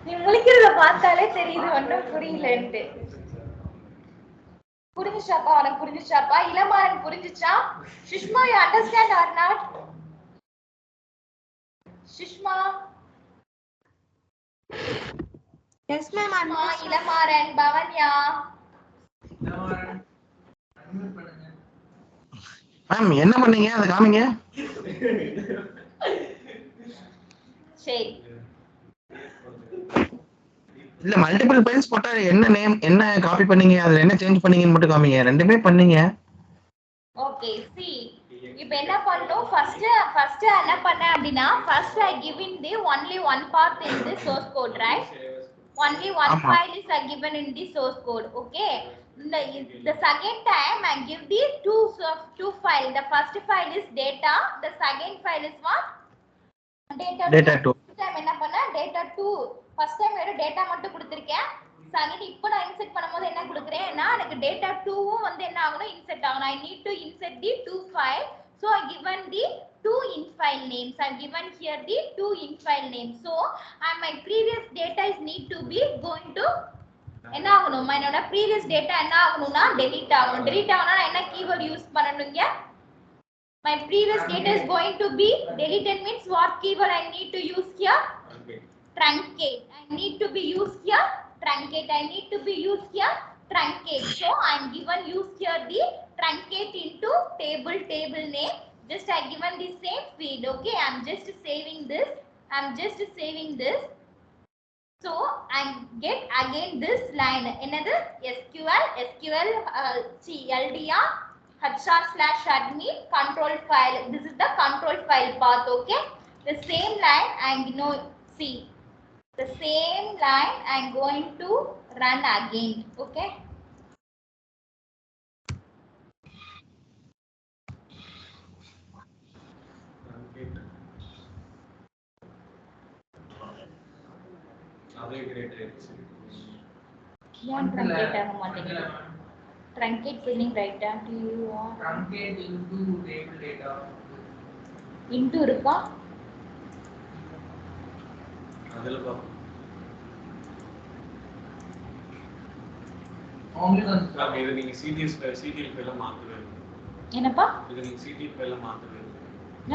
நீ முழிக்கிறத பார்த்தாலே தெரியுது ஒன்னும் புரியலன்ட்டு. புரிஞ்சுச்சாப்பா? உனக்கு புரிஞ்சுச்சாப்பா? இளமாறன் புரிஞ்சுச்சா? Sushma, you understand or not? Sushma,
Yes, ma'am.
Ilamaran, Pavanya.
Unmute பண்ணுங்க.
மேம் என்ன பண்ணீங்க அதை காமிங்க.
சரி,
இல்ல மல்டிபிள் ஃபைல்ஸ் போட்டா என்ன நேம் என்ன காப்பி பண்ணீங்க, அதுல என்ன சேஞ்ச் பண்ணீங்கன்னு மட்டும் காமிங்க. ரெண்டுமே பண்ணீங்க.
ஓகே. see, இப்போ என்ன பண்ணோம்? ஃபர்ஸ்ட் என்ன பண்ணேன் அப்படினா, first I given the only one path in the source code, right? Only one file is given in the source code. Okay, the second time I give the two file. The first file is data, the second file is what? Data 2. time என்ன பண்ண data 2. first time வெறும் data மட்டும் கொடுத்திருக்கேன். Second இப்போ நான் insert பண்ணும்போது என்ன கொடுக்கிறேன்னா, எனக்கு data 2 வந்து என்ன ஆகணும், இன்சர்ட் ஆகணும். I need to insert the two file. So I given the two in file names. I given here the two in file names. So my previous data is need to be going to என்ன ஆகணும், என்னோட previous data என்ன ஆகணும்னா delete ஆகணும். delete ஆகணும்னா நான் என்ன keyword use பண்ணணும்ங்க? My previous data is going to be deleted means what keyword I need to use here? Truncate. I need to be used here truncate. I need to be used here truncate. So I am given use here the truncate into table name. Just I given the same field. Okay, I am just saving this. So I get again this line. Another SQL LDR HR/admin control file. This is the control file path. Okay, the same line and see the same line I'm going to run again. Okay, truncate ஆக மாட்டேங்குது. Truncate filling right? Do you want
truncate into table data
into இருக்கா?
அதுல பாப்போம். இது நீங்க CTL ஃபைல மாத்தவே இல்லை.
என்னப்பா?
இது நீங்க CTL ஃபைல மாத்தவே இல்லை.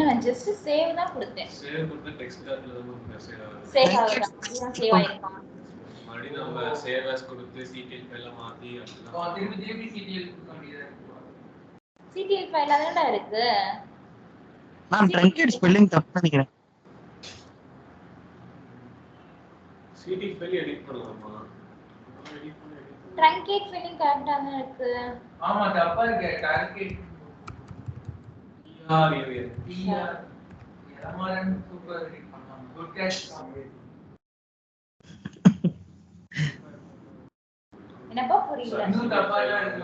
நான் just save தான் கொடுத்தேன்.
சேவ் கொடுத்து டெக்ஸ்ட் டாட்ல தான் மெசேஜ் ஆகுது.
சேவ் ஆகுதா? இதுதான் சேவ் ஆயிருக்கா?
மறுபடியும் நம்ம சேவ் as கொடுத்து CTL ஃபைல மாத்தி அப்படிதான்.
திருப்பி CTL கொடுக்க வேண்டியதா இருக்கு.
CTL ஃபைல் அதோட இருக்கு.
நான் truncate ஸ்பெல்லிங் தப்பு நினைக்கிறேன்.
CTL ஃபைல் எடிட் பண்ணலாமா?
truncate filling கரெக்ட்டா தான் இருக்கு.
ஆமா தப்பா இருக்கு. truncate ரமாரன் சூப்பர் எடிட் பண்ணலாம். Good catch.
என்னப்பா புரியல?
இன்னும் தப்பா தான் இருக்கு.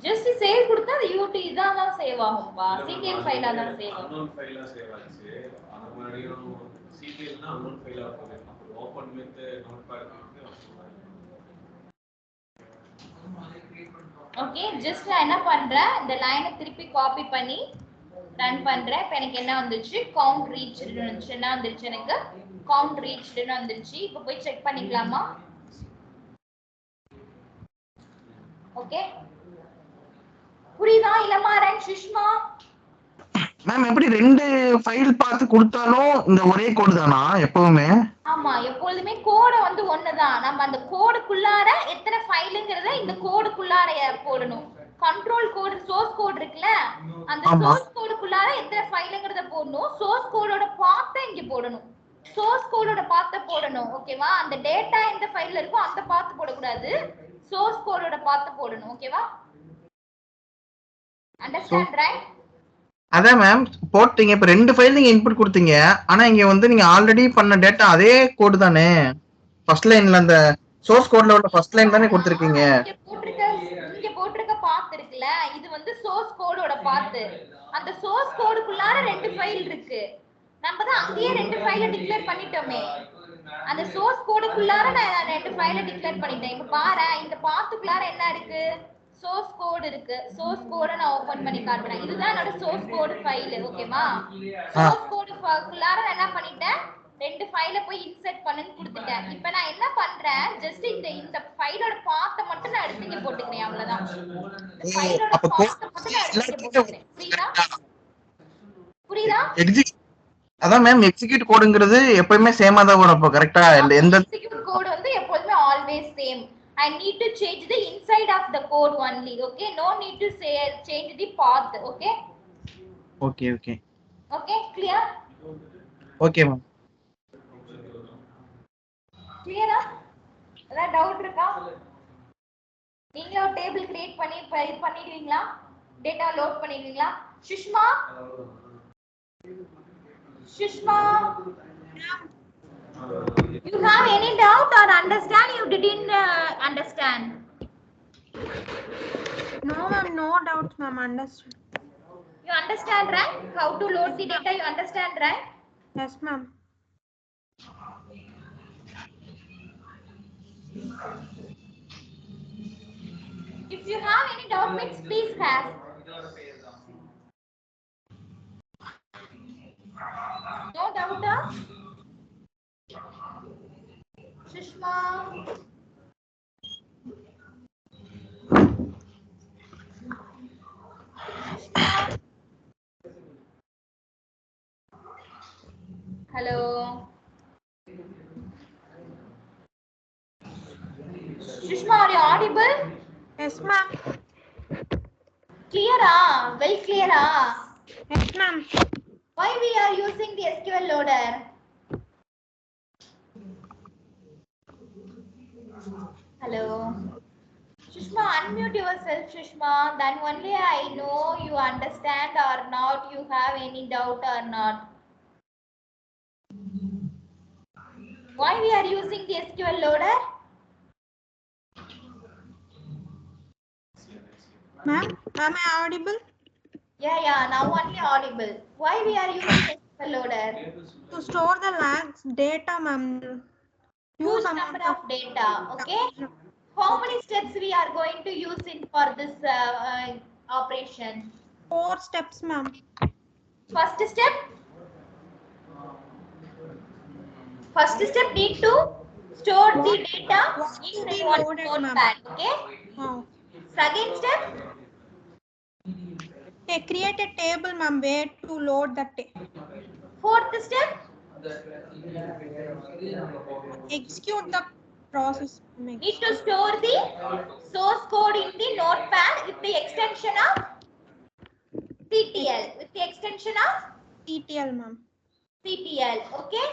just save கொடுத்தா அது UT இதான் சேவ் ஆகும்பா. CTL ஃபைலா தான் சேவ் ஆகும்.
unknown ஃபைலா சேவ் ஆச்சு. அது மாதிரியும் CTL னா unknown ஃபைலா போகுது. அப்புறம் ஓபன் வித் நோட்பேட் வந்து
ஓகே, ஜஸ்ட் நான் என்ன பண்றேன், இந்த லைனை திருப்பி காப்பி பண்ணி ரன் பண்றேன். இப்போ எனக்கு என்ன வந்துச்சு, கவுண்ட் ரீச்டு வந்துச்சு. என்ன வந்துருச்சு எனக்கு, கவுண்ட் ரீச்டுன்னு வந்துருச்சு. இப்போ போய் செக் பண்ணிக்கலாமா? ஓகே, புரியுதா இளமாறன் சுஷ்மா?
மேம் எப்படி ரெண்டு ஃபைல் பார்த்து கொடுத்தாலும் இந்த ஒரே கோடு தானா எப்பவுமே?
ஆமா, எப்பொழுதுமே கோடு வந்து ஒண்ணுதான். நம்ம அந்த கோடுக்குள்ளார எத்தனை ஃபைலுங்கிறத இந்த கோடுக்குள்ளார போடணும். கண்ட்ரோல் கோடு சோர்ஸ் கோட் இருக்குல்ல, அந்த சோர்ஸ் கோடுக்குள்ளார எத்தனை ஃபைலுங்கிறத போடணும். சோர்ஸ் கோடோட பாத்தை இங்க போடணும். சோர்ஸ் கோடோட பாத்தை போடணும். ஓகேவா? அந்த டேட்டா எந்த ஃபைல்ல இருக்கோ அந்த பாத்து போடக்கூடாது. சோர்ஸ் கோடோட பாத்து போடணும். ஓகேவா? Understand right?
அதான் மேம் போட்டீங்க. இப்ப ரெண்டு ஃபைல் நீங்க இன்புட் கொடுத்தீங்க. ஆனா இங்க வந்து நீங்க ஆல்ரெடி பண்ண டேட்டா அதே கோட் தானே. ஃபர்ஸ்ட் லைன்ல அந்த சோர்ஸ் கோட்ல உள்ள ஃபர்ஸ்ட் லைன் தானே கொடுத்திருக்கீங்க.
இங்க போட்டிருக்க பாத் இருக்குல, இது வந்து சோர்ஸ் கோடோட பாத். அந்த சோர்ஸ் கோடுக்குள்ளார ரெண்டு ஃபைல் இருக்கு. நம்ம தான் அங்கேயே ரெண்டு ஃபைலை டிக்ளேர் பண்ணிட்டோமே. அந்த சோர்ஸ் கோடுக்குள்ளார நான் ரெண்டு ஃபைலை டிக்ளேர் பண்ணிட்டேன். இப்ப பாரு, இந்த பாத்துக்குள்ளார என்ன இருக்கு, சோர்ஸ் கோட் இருக்கு. சோர்ஸ் கோட நான் ஓபன் பண்ணி காட்டுறேன். இதுதான் என்னோட சோர்ஸ் கோட் ஃபைல். ஓகேவா? சோர்ஸ் கோடுக்குள்ளார நான் என்ன பண்ணிட்டேன், ரெண்டு ஃபைலை போய் இன்சர்ட் பண்ணுன்னு கொடுத்துட்டேன். இப்போ நான் என்ன பண்றேன், ஜஸ்ட் இந்த ஃபைலோட பாத்தை மட்டும் நான் எடுத்து இங்க போட்டுக்கிறேன். அவ்வளவுதான். இந்த ஃபைலோட பாத்தை மட்டும் நான் எடுத்து இங்க போட்டுக்கிறேன். புரியுதா?
அதான் மேம் எக்ஸிக்யூட் கோடுங்கிறது எப்பவுமே சேமா தான் வரும். அப்ப கரெக்ட்டா எந்த
எக்ஸிக்யூட் கோட் வந்து எப்பவுமே always same. I need to change the inside of the code only. Okay, no need to say change the path. Okay,
okay
clear?
okay ma'am.
Clear ah? ஏதாவது டவுட் இருக்கா? நீங்க ஒரு டேபிள் கிரியேட் பண்ணி பண்ணிடுவீங்களா? Data load பண்ணிடுவீங்களா? Sushma you have any doubt or understand? You didn't understand?
No ma'am, no doubts ma'am, understood.
You understand, right? How to load the data, you understand, right?
Yes ma'am.
If you have any doubt, please ask. No doubt, huh? Sushma. Sushma. Hello. Sushma, are you audible?
Yes, ma'am.
Clear ah? Well clear ah?
Yes, ma'am.
Why we are using the SQL loader? Hello. Sushma, unmute yourself, Sushma. Then only I know you understand or not, you have any doubt or not. Why we are using the SQL loader?
Ma'am, am I audible?
Yeah, now only audible. Why we are using SQL loader?
To store the lags data, ma'am.
Huge number of data, okay? How many steps we are going to use in for this operation?
4 steps, ma'am.
First step need to store the data
What to
in
be
one
loaded, ma'am?
notepad, okay?
Oh.
Second step,
Okay, create a table, ma'am, where to load the
fourth step,
execute the process. Ma'am.
need to store the source code in the notepad with the extension of CTL, with the extension of
ETL, ma'am.
CTL, okay?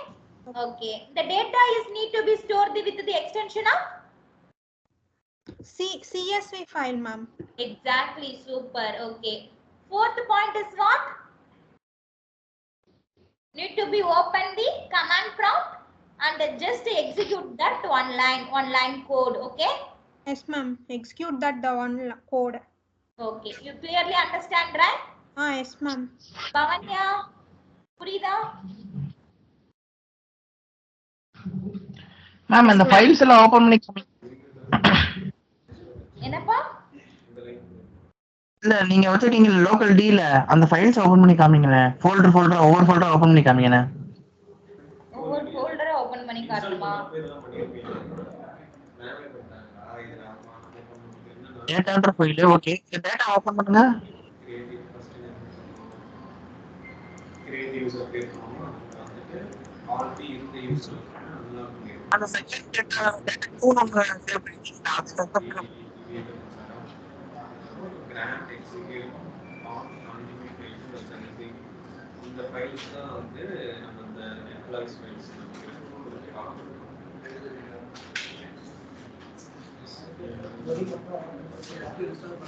Okay. The data is need to be stored with the extension of
CSV file, ma'am.
exactly, super, okay. Fourth point is what? Need to be open the command prompt and just execute that one line code, okay?
Yes, ma'am. Execute that the one code.
Okay, you clearly understand, right?
Yes, ma'am.
Bhavanya, புரியுதா?
Ma'am அந்த files எல்லாம் open பண்ணி
என்னப்பா?
இல்ல நீங்க வச்சிருக்கீங்க local டில அந்த ஃபைல்ஸ் ஓபன் பண்ணி காமிங்களே. ஃபோல்டர் ஒவ்வொரு ஃபோல்டர் ஓபன் பண்ணி காமிங்களே.
ஒவ்வொரு ஃபோல்டரை ஓபன் பண்ணி காட்டுமா?
டேட்டான்ற ஃபைல் ஓகே. இந்த டேட்டா ஓபன் பண்ணுங்க.
கிரியேட் யூசர் கிரியேட் பண்ணுவோம். வந்துட்டு ஆல்ரெடி இருந்த யூசர்
அந்த செகண்ட் டேட்டா நம்ம சேவ் பண்ணிட்டீங்க.
கிராண்ட் எக்ஸிக்யூட் ஆன் அன்லிமிட்டட் இந்த ஃபைல்ஸ் தான் வந்து நம்ம இந்த எம்ப்ளாயிஸ் ஃபைல்ஸ்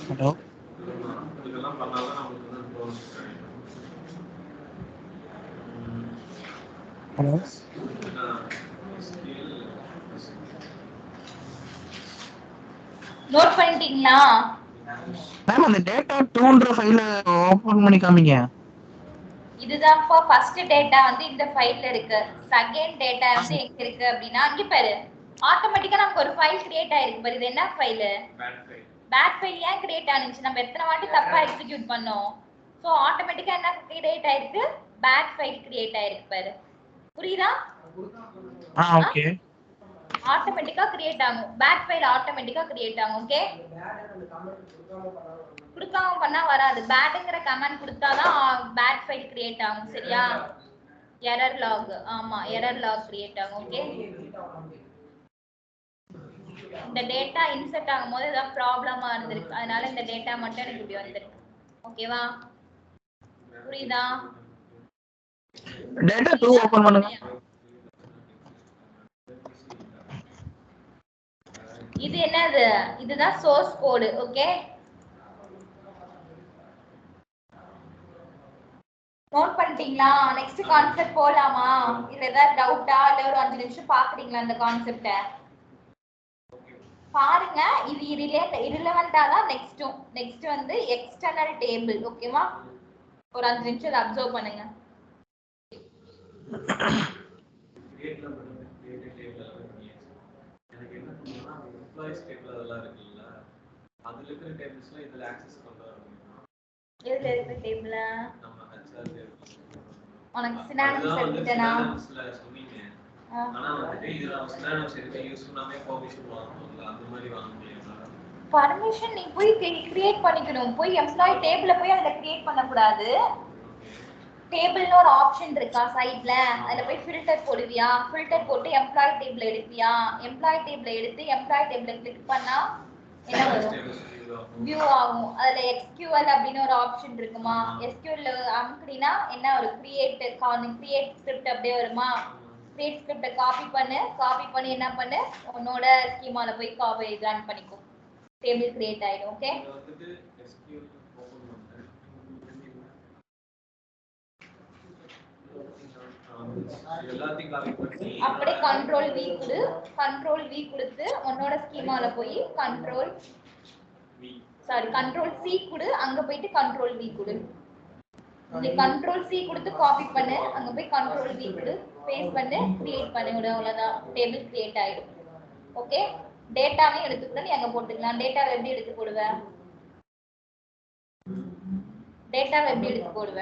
ஹலோ
இதெல்லாம் பண்ணாதான் நமக்கு வந்து ப்ரோசஸ் கிடைக்கும்.
ஹலோ
நோட் பண்ணிட்டீங்களா?
மேம் அந்த டேட்டா 2ன்ற ஃபைல ஓபன் பண்ணி காமிங்க.
இதுதான் ஃபர்ஸ்ட் டேட்டா வந்து இந்த ஃபைல்ல இருக்கு. செகண்ட் டேட்டா வந்து எங்க இருக்கு அப்படினா அங்க பாரு. ஆட்டோமேட்டிக்கா நமக்கு ஒரு ஃபைல் கிரியேட் ஆயிருக்கு பாரு. இது என்ன ஃபைல்? பேட் ஃபைல் ஏன் கிரியேட் ஆனிச்சு? நம்ம எத்தனை வாட்டி தப்பா எக்ஸிக்யூட் பண்ணோம். சோ ஆட்டோமேட்டிக்கா என்ன கிரியேட் ஆயிருக்கு? பேட் ஃபைல் கிரியேட் ஆயிருக்கு பாரு. புரியுதா?
ஓகே.
ஆட்டோமேட்டிக்கா கிரியேட் ஆகும். பேட் ஃபைல் ஆட்டோமேட்டிக்கா கிரியேட் ஆகும். ஓகே? குடுக்காம பண்ணா வராது. பேட்ங்கற கமாண்ட் கொடுத்தாதான் பேட் ஃபைல் கிரியேட் ஆகும். சரியா? Error log. ஆமா, எரர் லாக் கிரியேட் ஆகும். ஓகே? இந்த டேட்டா இன்சர்ட் ஆகும்போது ஏதாவது ப்ராப்ளமா இருந்திருக்கு. அதனால இந்த டேட்டா மட்டும் எனக்கு இப்படி வந்திருக்கு. ஓகேவா? புரியுதா?
டேட்டா 2 ஓபன் பண்ணுங்க.
இது என்னது? இதுதான் சோர்ஸ் கோட். ஓகே? நோட் பண்ணிட்டீங்களா? நெக்ஸ்ட் கான்செப்ட் போலாமா? இல்ல ஏதாவது டவுட்டா? இல்ல ஒரு 5 நிமிஷம் பாக்குறீங்களா இந்த கான்செப்ட? பாருங்க. இது irrelevant-ஆ தான் நெக்ஸ்ட் வந்து எக்ஸ்டர்னல் டேபிள். ஓகேவா? ஒரு 5 நிமிஷம் இத அப்சர்வ் பண்ணுங்க.
கிரியேட்ல பண்ணுங்க. கிரியேட் டேபிள் எல்லாம் பண்ணியாச்சு. எனக்கு என்ன பண்ணுன்னா எம்ப்ளாயிஸ் டேபிள் அதெல்லாம் இருக்குல்ல, அதுல இருக்கிற டேபிள்ஸ்ல இதுல ஆக்சஸ் பண்றாங்க.
எதுல இருக்கு டேபிள்?
நம்ம HR டேபிள்.
உனக்கு சினானிம்ஸ் எடுத்துட்டேனா?
சொன்னீங்க. ஆனா வந்து இதுல சினானிம்ஸ் எடுத்து யூஸ் பண்ணாமே பெர்மிஷன் வாங்கணும்ல, அந்த மாதிரி வாங்க முடியுமா?
பர்மிஷன் நீ போய் கிரியேட் பண்ணிக்கணும். போய் எம்ப்ளாயி டேபிள போய் அதுல கிரியேட் பண்ண கூடாது. டேபிள்னு ஒரு ஆப்ஷன் இருக்கா சைடுல, அதுல போய் ஃபில்டர் போடுவியா, ஃபில்டர் போட்டு எம்ப்ளாய் டேபிள் எடுப்பியா, எம்ப்ளாய் டேபிள் எடுத்து எம்ப்ளாய் டேபிள கிளிக் பண்ணா என்ன வரும், வியூ ஆகும். அதுல SQL அப்படின்னு ஒரு ஆப்ஷன் இருக்குமா, SQL அமுக்குனா என்ன வரும், கிரியேட் ஸ்கிரிப்ட் அப்படியே வருமா, கிரியேட் ஸ்கிரிப்ட காப்பி பண்ணி என்ன பண்ணு, உன்னோட ஸ்கீமால போய் காப்பி ரன் பண்ணிக்கோ, டேபிள் கிரியேட் ஆயிடும். ஓகே, அப்படியே கண்ட்ரோல் V கொடு, கண்ட்ரோல் V கொடுத்து உன்னோட ஸ்கீமால போய் கண்ட்ரோல் C கொடு, அங்க போயிட்டு கண்ட்ரோல் V கொடு. நீ கண்ட்ரோல் C கொடுத்து காப்பி பண்ணு, அங்க போய் கண்ட்ரோல் V கொடு, பேஸ்ட் பண்ணு, கிரியேட் பண்ணி விடு, அவ்வளவுதான், டேபிள் கிரியேட் ஆயிடும். ஓகே, டேட்டாவையும் எடுத்துக்கிட்டு நீ அங்க போட்டுக்கலாம். டேட்டாவை எப்படி எடுத்து போடுவ, டேட்டாவை எப்படி எடுத்து போடுவ,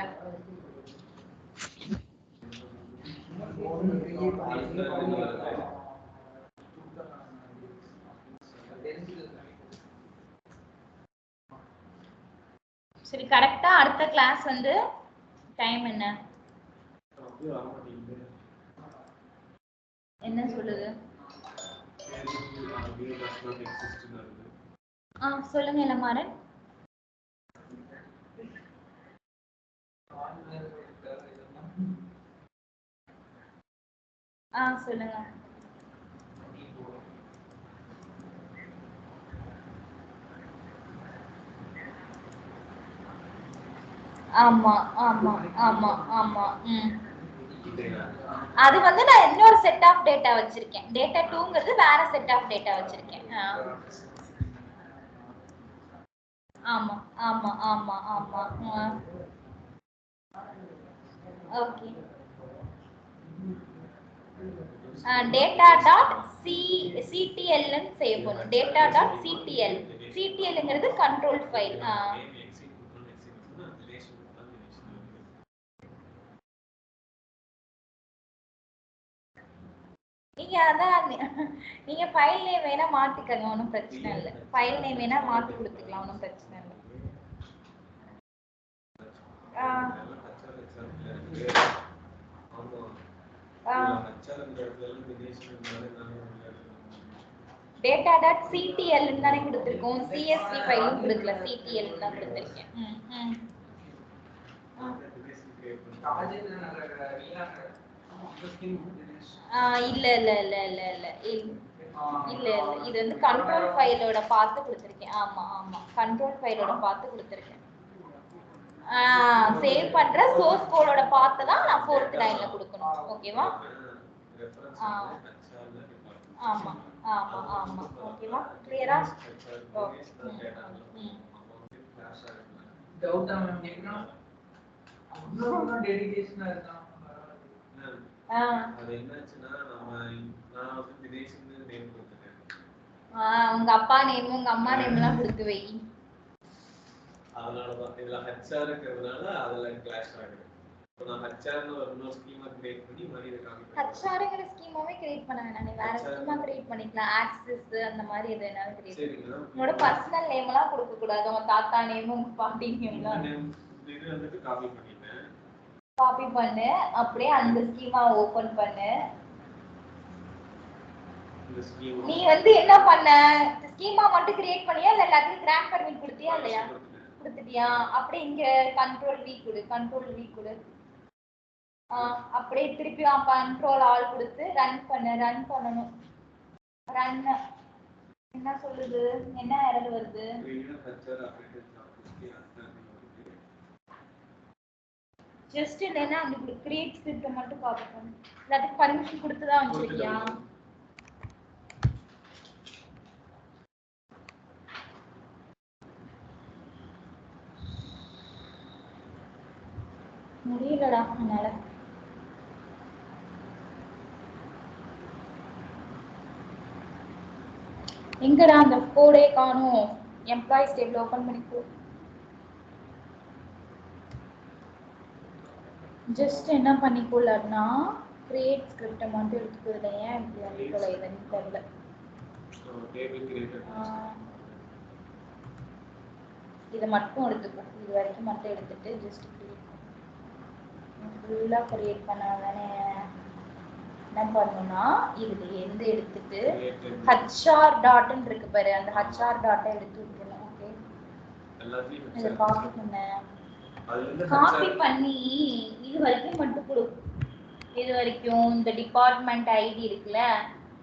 சரி கரெக்ட்டா அடுத்த கிளாஸ் வந்து டைம் என்ன சொல்லுது, சொல்லுங்க இளமாறன். சொல்லுங்க. ஆமா ஆமா ஆமா ஆமா. அது வந்து நான் இன்னொரு செட் ஆஃப் டேட்டா வச்சிருக்கேன், டேட்டா 2ங்கிறது வேற செட் ஆஃப் டேட்டா வச்சிருக்கேன். ஆமா ஆமா ஆமா ஆமா. ஓகே, டேட்டா டாட் ctl ன்னு சேவ் பண்ணும். டேட்டா டாட் ctlங்கிறது கண்ட்ரோல் ஃபைல். நீங்க அதான் நீங்க ஃபைல் நேம் வேணா மாத்திக்கங்க, ஒன்றும் பிரச்சனை இல்லை. ஃபைல் நேம் வேணா மாத்தி கொடுத்துக்கலாம், ஒன்றும் பிரச்சனை இல்லை. டேட்டா டாட் ctl ன்னு தானே கொடுத்துருக்கோம், CSV ஃபைலும் கொடுக்கல, ctl தான் கொடுத்துருக்கேன். இல்ல இல்ல இல்ல இல்ல இல்ல இல்ல இல்ல, இது வந்து கண்ட்ரோல் ஃபைலோட பார்த்து கொடுத்துருக்கேன். ஆமா ஆமா, கண்ட்ரோல் ஃபைலோட பார்த்து கொடுத்துருக்கேன். சேவ் பண்ற சோர்ஸ் கோடோட பார்த்து தான் நான் 4th லைன்ல கொடுக்கணும். ஓகேவா? ஆமா ஆமா ஆமா. ஓகேவா? கிளியரா? ஓகே.
டவுட்டா மேம் கேக்குறா, அவ்வளவு டெடிகேஷனா இருக்கான்.
அது என்னாச்சுன்னா நான் வந்து தினேஷ்னு நேம் கொடுத்துட்டேன்.
உங்க அப்பா நேம் உங்க அம்மா நேம் எல்லாம் கொடுத்து வை.
அதனாலதான் இதுல HR இருக்கிறதுனால அதுல கிளாஷ் ஆகுது. இப்போ நான் HR-னு ஒரு இன்னொரு ஸ்கீமா கிரியேட் பண்ணி மறுபடியும் இதை காப்பி பண்ணி
HR-ங்கிற ஸ்கீமாவே கிரியேட் பண்ண வேணாம், நீ வேற ஸ்கீமா கிரியேட் பண்ணிக்கலாம். ஆக்சஸ் அந்த மாதிரி எது வேணாலும் கிரியேட் பண்ணிக்கலாம். உன்னோட பர்சனல் நேம் எல்லாம் கொடுக்க கூடாது, உங்க தாத்தா நேம் உங்க பாட்டி நேம் எல்லாம்
இது வந்துட்டு காப்பி பண்ணிட்டேன்.
காப்பி பண்ணு, அப்படியே அந்த ஸ்கீமா ஓபன் பண்ணு. நீ வந்து என்ன பண்ண, ஸ்கீமா மட்டும் கிரியேட் பண்ணியா இல்ல எல்லாத்துக்கும் கிராண்ட் பர்மிட் கொடுத்தியா இல்லையா? கொடுத்துட்டியா? அப்படியே இங்க கண்ட்ரோல் V கொடு, கண்ட்ரோல் V கொடு. அப்படியே திருப்பி கண்ட்ரோல் ஆல் கொடுத்து ரன் பண்ணணும். ரன் என்ன சொல்லுது, என்ன எரர் வருது? ஜஸ்ட் என்னன்னா அந்த கிரியேட் ஸ்கிரிப்ட் மட்டும் காப்பி பண்ணு. அதுக்கு பர்மிஷன் கொடுத்து தான் வச்சிருக்கியா? முடியலடா என்னால. எங்கடா அந்த கோடே காணோம். எம்ப்ளாயிஸ் டேபிள் ஓபன் பண்ணிக்கோ. ஜஸ்ட் என்ன பண்ணிக்கோலன்னா கிரியேட் ஸ்கிரிப்ட் மட்டும் எடுத்துக்கோல. ஏன் இப்படி வந்து இதுன்னு தெரியல. இதை மட்டும் எடுத்துக்கோ, இது வரைக்கும் மட்டும் எடுத்துட்டு ஜஸ்ட் கிரியேட் பண்ணு. ஃபுல்லா கிரியேட் பண்ணாதானே என்ன பண்ணணும்னா இது எந்த எடுத்துட்டு ஹச்ஆர் டாட்னு இருக்கு பாரு அந்த ஹச்ஆர் டாட்டை எடுத்து விட்டுறணும் ஓகே
எல்லாத்தையும்
இதை காப்பி பண்ணேன்
அதுல இருந்து
காப்பி பண்ணி இது வரைக்கும் மட்டும் கொடு இது வரைக்கும் இந்த டிபார்ட்மெண்ட் ஐடி இருக்குல்ல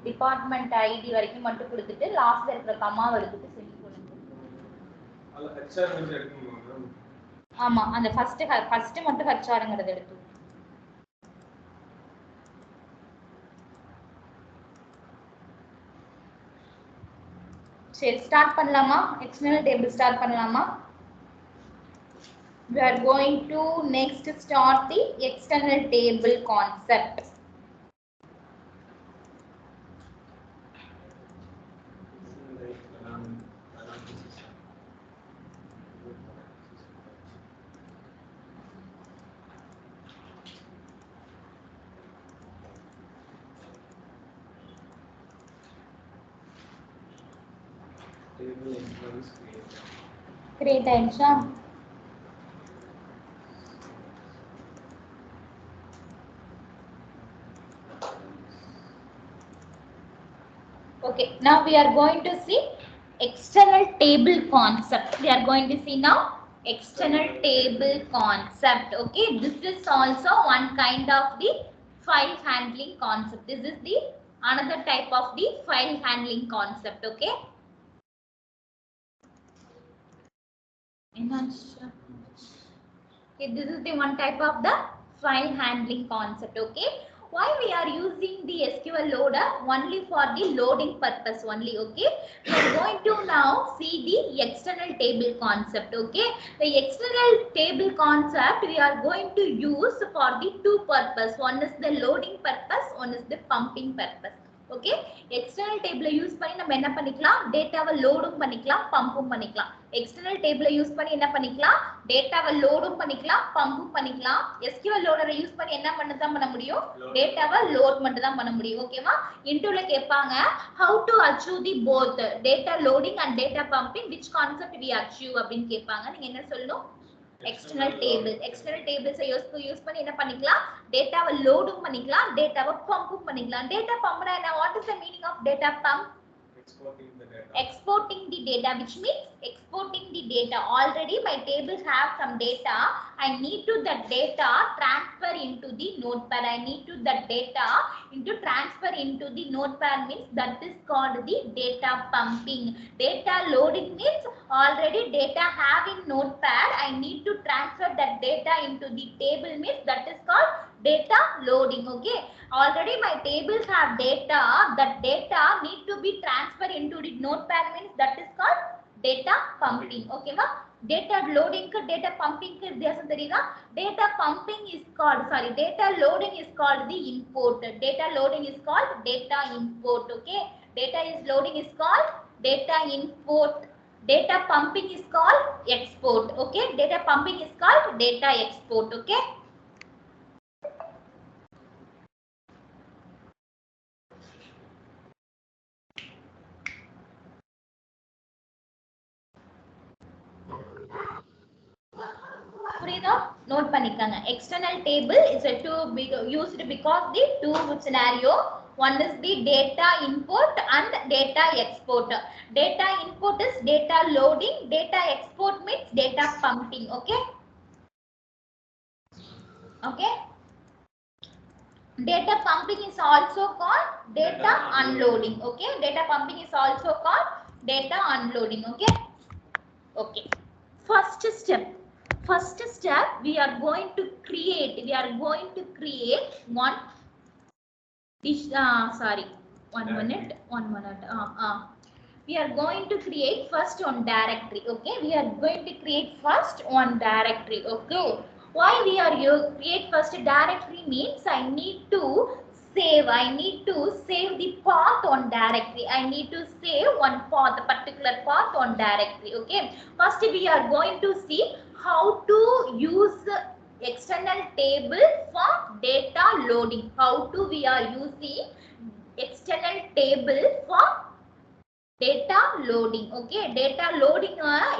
டிபார்ட்மெண்ட் ஐடி வரைக்கும் மட்டும் கொடுத்துட்டு லாஸ்ட்ல இருக்கிற கமாவை எடுத்துட்டு செஞ்சு கொடுங்க
அதுல ஹெச்ஆர் வந்து எடுக்கணுமா மேம்
ஆமா அந்த ஃபர்ஸ்ட் மட்டும் ஹச்ஆர்ங்கிறத எடுத்து சரி ஸ்டார்ட் பண்ணலாமா எக்ஸ்டர்னல் டேபிள் ஸ்டார்ட் பண்ணலாமா we are going to next start the external table concept create ஆயிடுச்சா okay now we are going to see external table concept we are going to see now external table concept okay this is also one kind of the file handling concept this is the another type of the file handling concept okay okay this is the one type of the file handling concept okay why we are using the SQL loader only for the loading purpose only okay we are going to now see the external table concept okay the external table concept we are going to use for the two purpose one is the loading purpose one is the pumping purpose okay external table use பண்ணி நம்ம என்ன பண்ணிக்கலாம் டேட்டாவை லோடும் பண்ணிக்கலாம் பம்பும் பண்ணிக்கலாம் external table use பண்ணி என்ன பண்ணிக்கலாம் டேட்டாவை லோடும் பண்ணிக்கலாம் பம்பும் பண்ணிக்கலாம் SQL loader யூஸ் பண்ணி என்ன பண்ண முடியும் டேட்டாவை லோட் மட்டும் தான் பண்ண முடியும் ஓகேவா இன்டர்வியூல கேட்பாங்க how to achieve the both data loading and data pumping which concept we achieve அப்படினு கேட்பாங்க நீங்க என்ன சொல்லணும் external tables யூஸ் பண்ணி என்ன பண்ணிக்கலாம் டேட்டாவை லோடும் பண்ணிக்கலாம் டேட்டாவை பம்பும் பண்ணிக்கலாம் டேட்டா பம்ப்னா என்ன what is the meaning of data pump exporting the data which means exporting the data already my tables have some data I need to that data transfer into the notepad I need to that data into transfer into the notepad means that is called the data pumping data loading means already data have in notepad I need to transfer that data into the table means that is called data loading okay already my tables have data that data need to be transferred into the notepad means that is called data pumping okay va data loading ku data pumping ku வித்தியாசம் தெரியுதா data pumping is called sorry data loading is called the import data loading is called data import okay data is loading is called data import data pumping is called export okay data pumping is called data export okay புரியுதா note பண்ணிக்கங்க external table is a to be used because the two scenario one is the data import and data export data import is data loading data export means data pumping okay okay data pumping is also called data unloading okay data pumping is also called data unloading okay okay first step we are going to create one sorry one minute we are going to create first one directory okay we are going to create first one directory okay why we are create first directory means I need to save the path on directory I need to save one path particular path on directory okay first we are going to see how to use external table for data loading how to we are using external table for data loading. Okay, data loading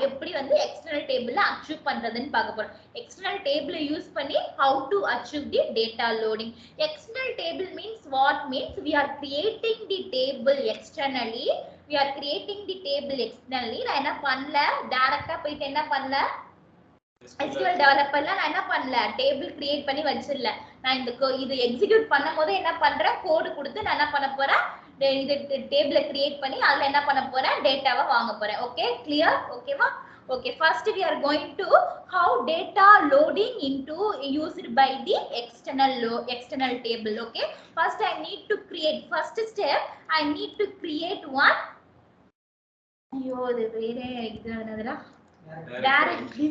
எப்படி வந்து external table ல achieve பண்றதுன்னு பார்க்க போறோம். external table use பண்ணி how to achieve the data loading. external table means what? Means we are creating the table externally. We are creating the table externally. நான் என்ன பண்ணல, டைரக்டா போயிட்டு என்ன பண்ணல, SQL டெவலப்பர்ல நான் என்ன பண்ணல, டேபிள் கிரியேட் பண்ணி வச்சிரல. நான் இது எக்ஸிக்யூட் பண்ணும்போது என்ன பண்றேன், கோட் கொடுத்து நான் என்ன பண்ண போறேன், இது டேபிளை கிரியேட் பண்ணி அதுல என்ன பண்ண போறேன், டேட்டாவை வாங்க போறேன். Okay, clear? ஓகேவா? Okay, first we are going to how data loading into used by the external table. Okay, first I need to create, first step I need to create one, ஐயோ இது வேறே இது என்னதுடா, directory.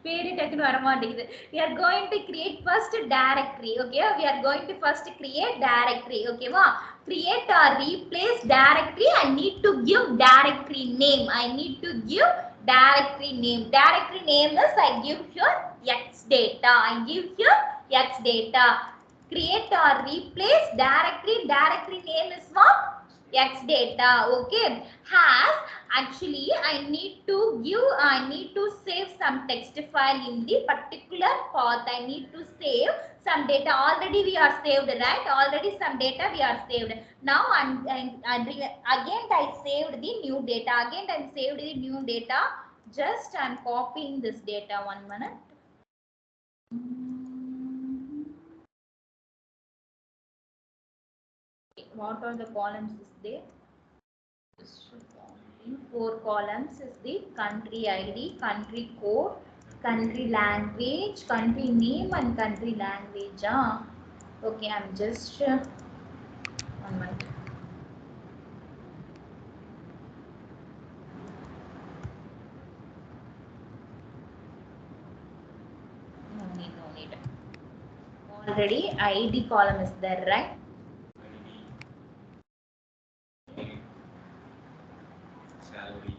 பேரு டக்குனு வர மாட்டேங்குது. We are going to create first directory. Okay, we are going to first create directory. Okay வா, create or replace directory. I need to give directory name. I need to give directory name. Directory name is I give here x data. I give here x data. Create or replace directory. Directory name is what? X data. Okay, has actually I need to save some text file in the particular path. I need to save some data. Already we are saved, right? Already some data we are saved. Now again I saved the new data. Again I saved the new data. Just I'm copying this data. 1 minute. What are the columns is there? 4 columns is the country ID, country code, country language, country name and country language. Okay, I'm just 1 minute. No need. Already ID column is there, right?
Salary.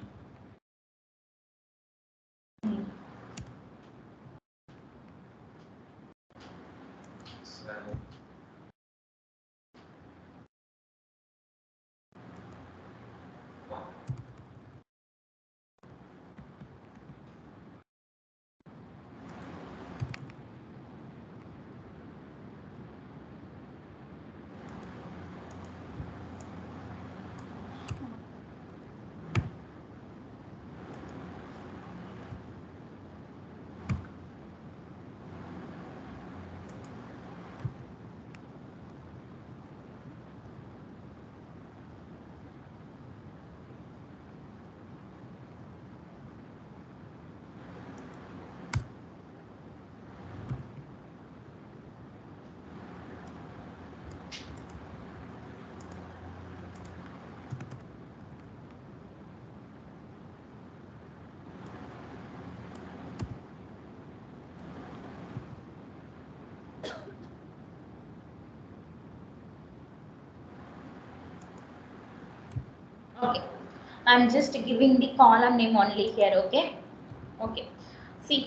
Okay, I'm just giving the column name only here. Okay, okay, see.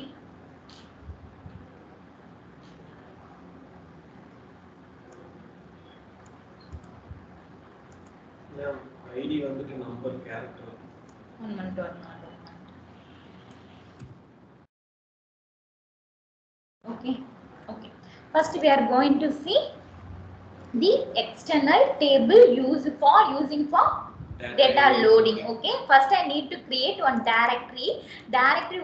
ID வந்துட்டு number character.
1 minute. Okay, okay. First we are going to see the external table using for data loading. Okay, first I need to create one directory.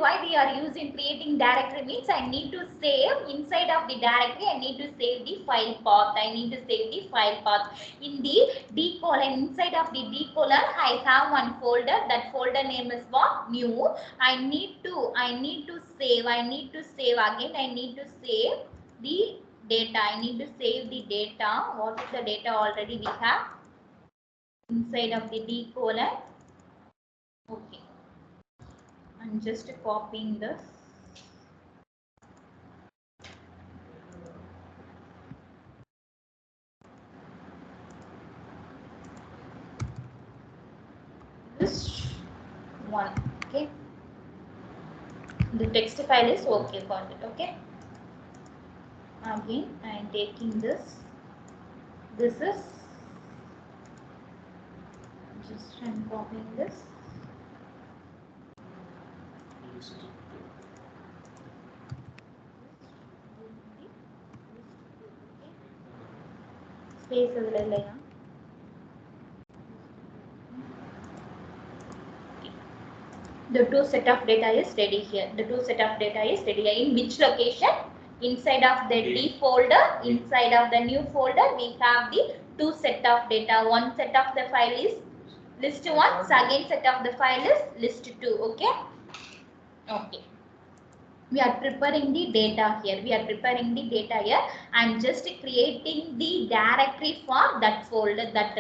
Why we are creating directory means I need to save inside of the directory. I need to save the file path. In the D colon, inside of the D colon I have one folder. That folder name is what? New. I need to save again. I need to save the data. I need to save the data. What is the data already we have inside of the D colon? Okay, I'm just copying this. This one. Okay, the text file is okay for it. Okay, again I am taking this. This is Just I'm copying this. Space is like the two set of data is ready here. The two set of data is ready here. In which location? Inside of the D folder, inside of the new folder, we have the two set of data. One set of the file is list 1, second set of the file is list 2. Okay? Okay. We are preparing the data here. We are preparing the data here. I'm just creating the directory for that folder, that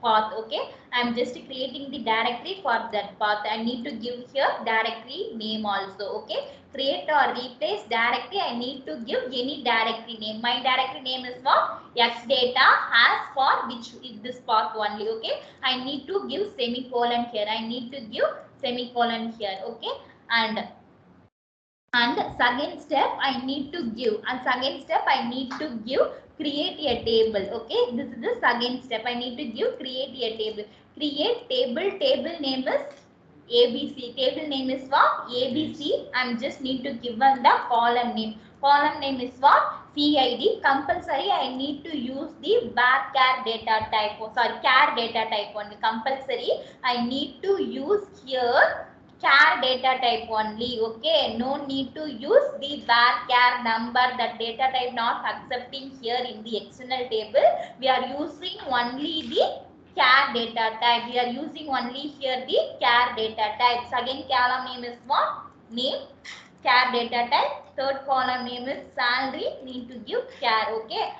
path. Okay, I'm just creating the directory for that path. I need to give here directory name also. Okay, create or replace directory. I need to give any directory name. My directory name is what? X data has for which is this path only. Okay, I need to give semicolon here. I need to give semicolon here. Okay, and second step I need to give, and second step I need to give create a table. Okay, this is the second step. I need to give create a table. Create table. Table name is ABC. Table name is what? ABC. I'm just need to give on the column name. Column name is what? CID. Compulsory I need to use the varchar data type. Sorry, char data type only. Compulsory I need to use here char data type only. Okay, no need to use the varchar number. That data type not accepting here in the external table. We are using only the char data type. We are using only here the char data type. Second column name is what? Name, char data type. Third column name is salary. Need to give char. Okay,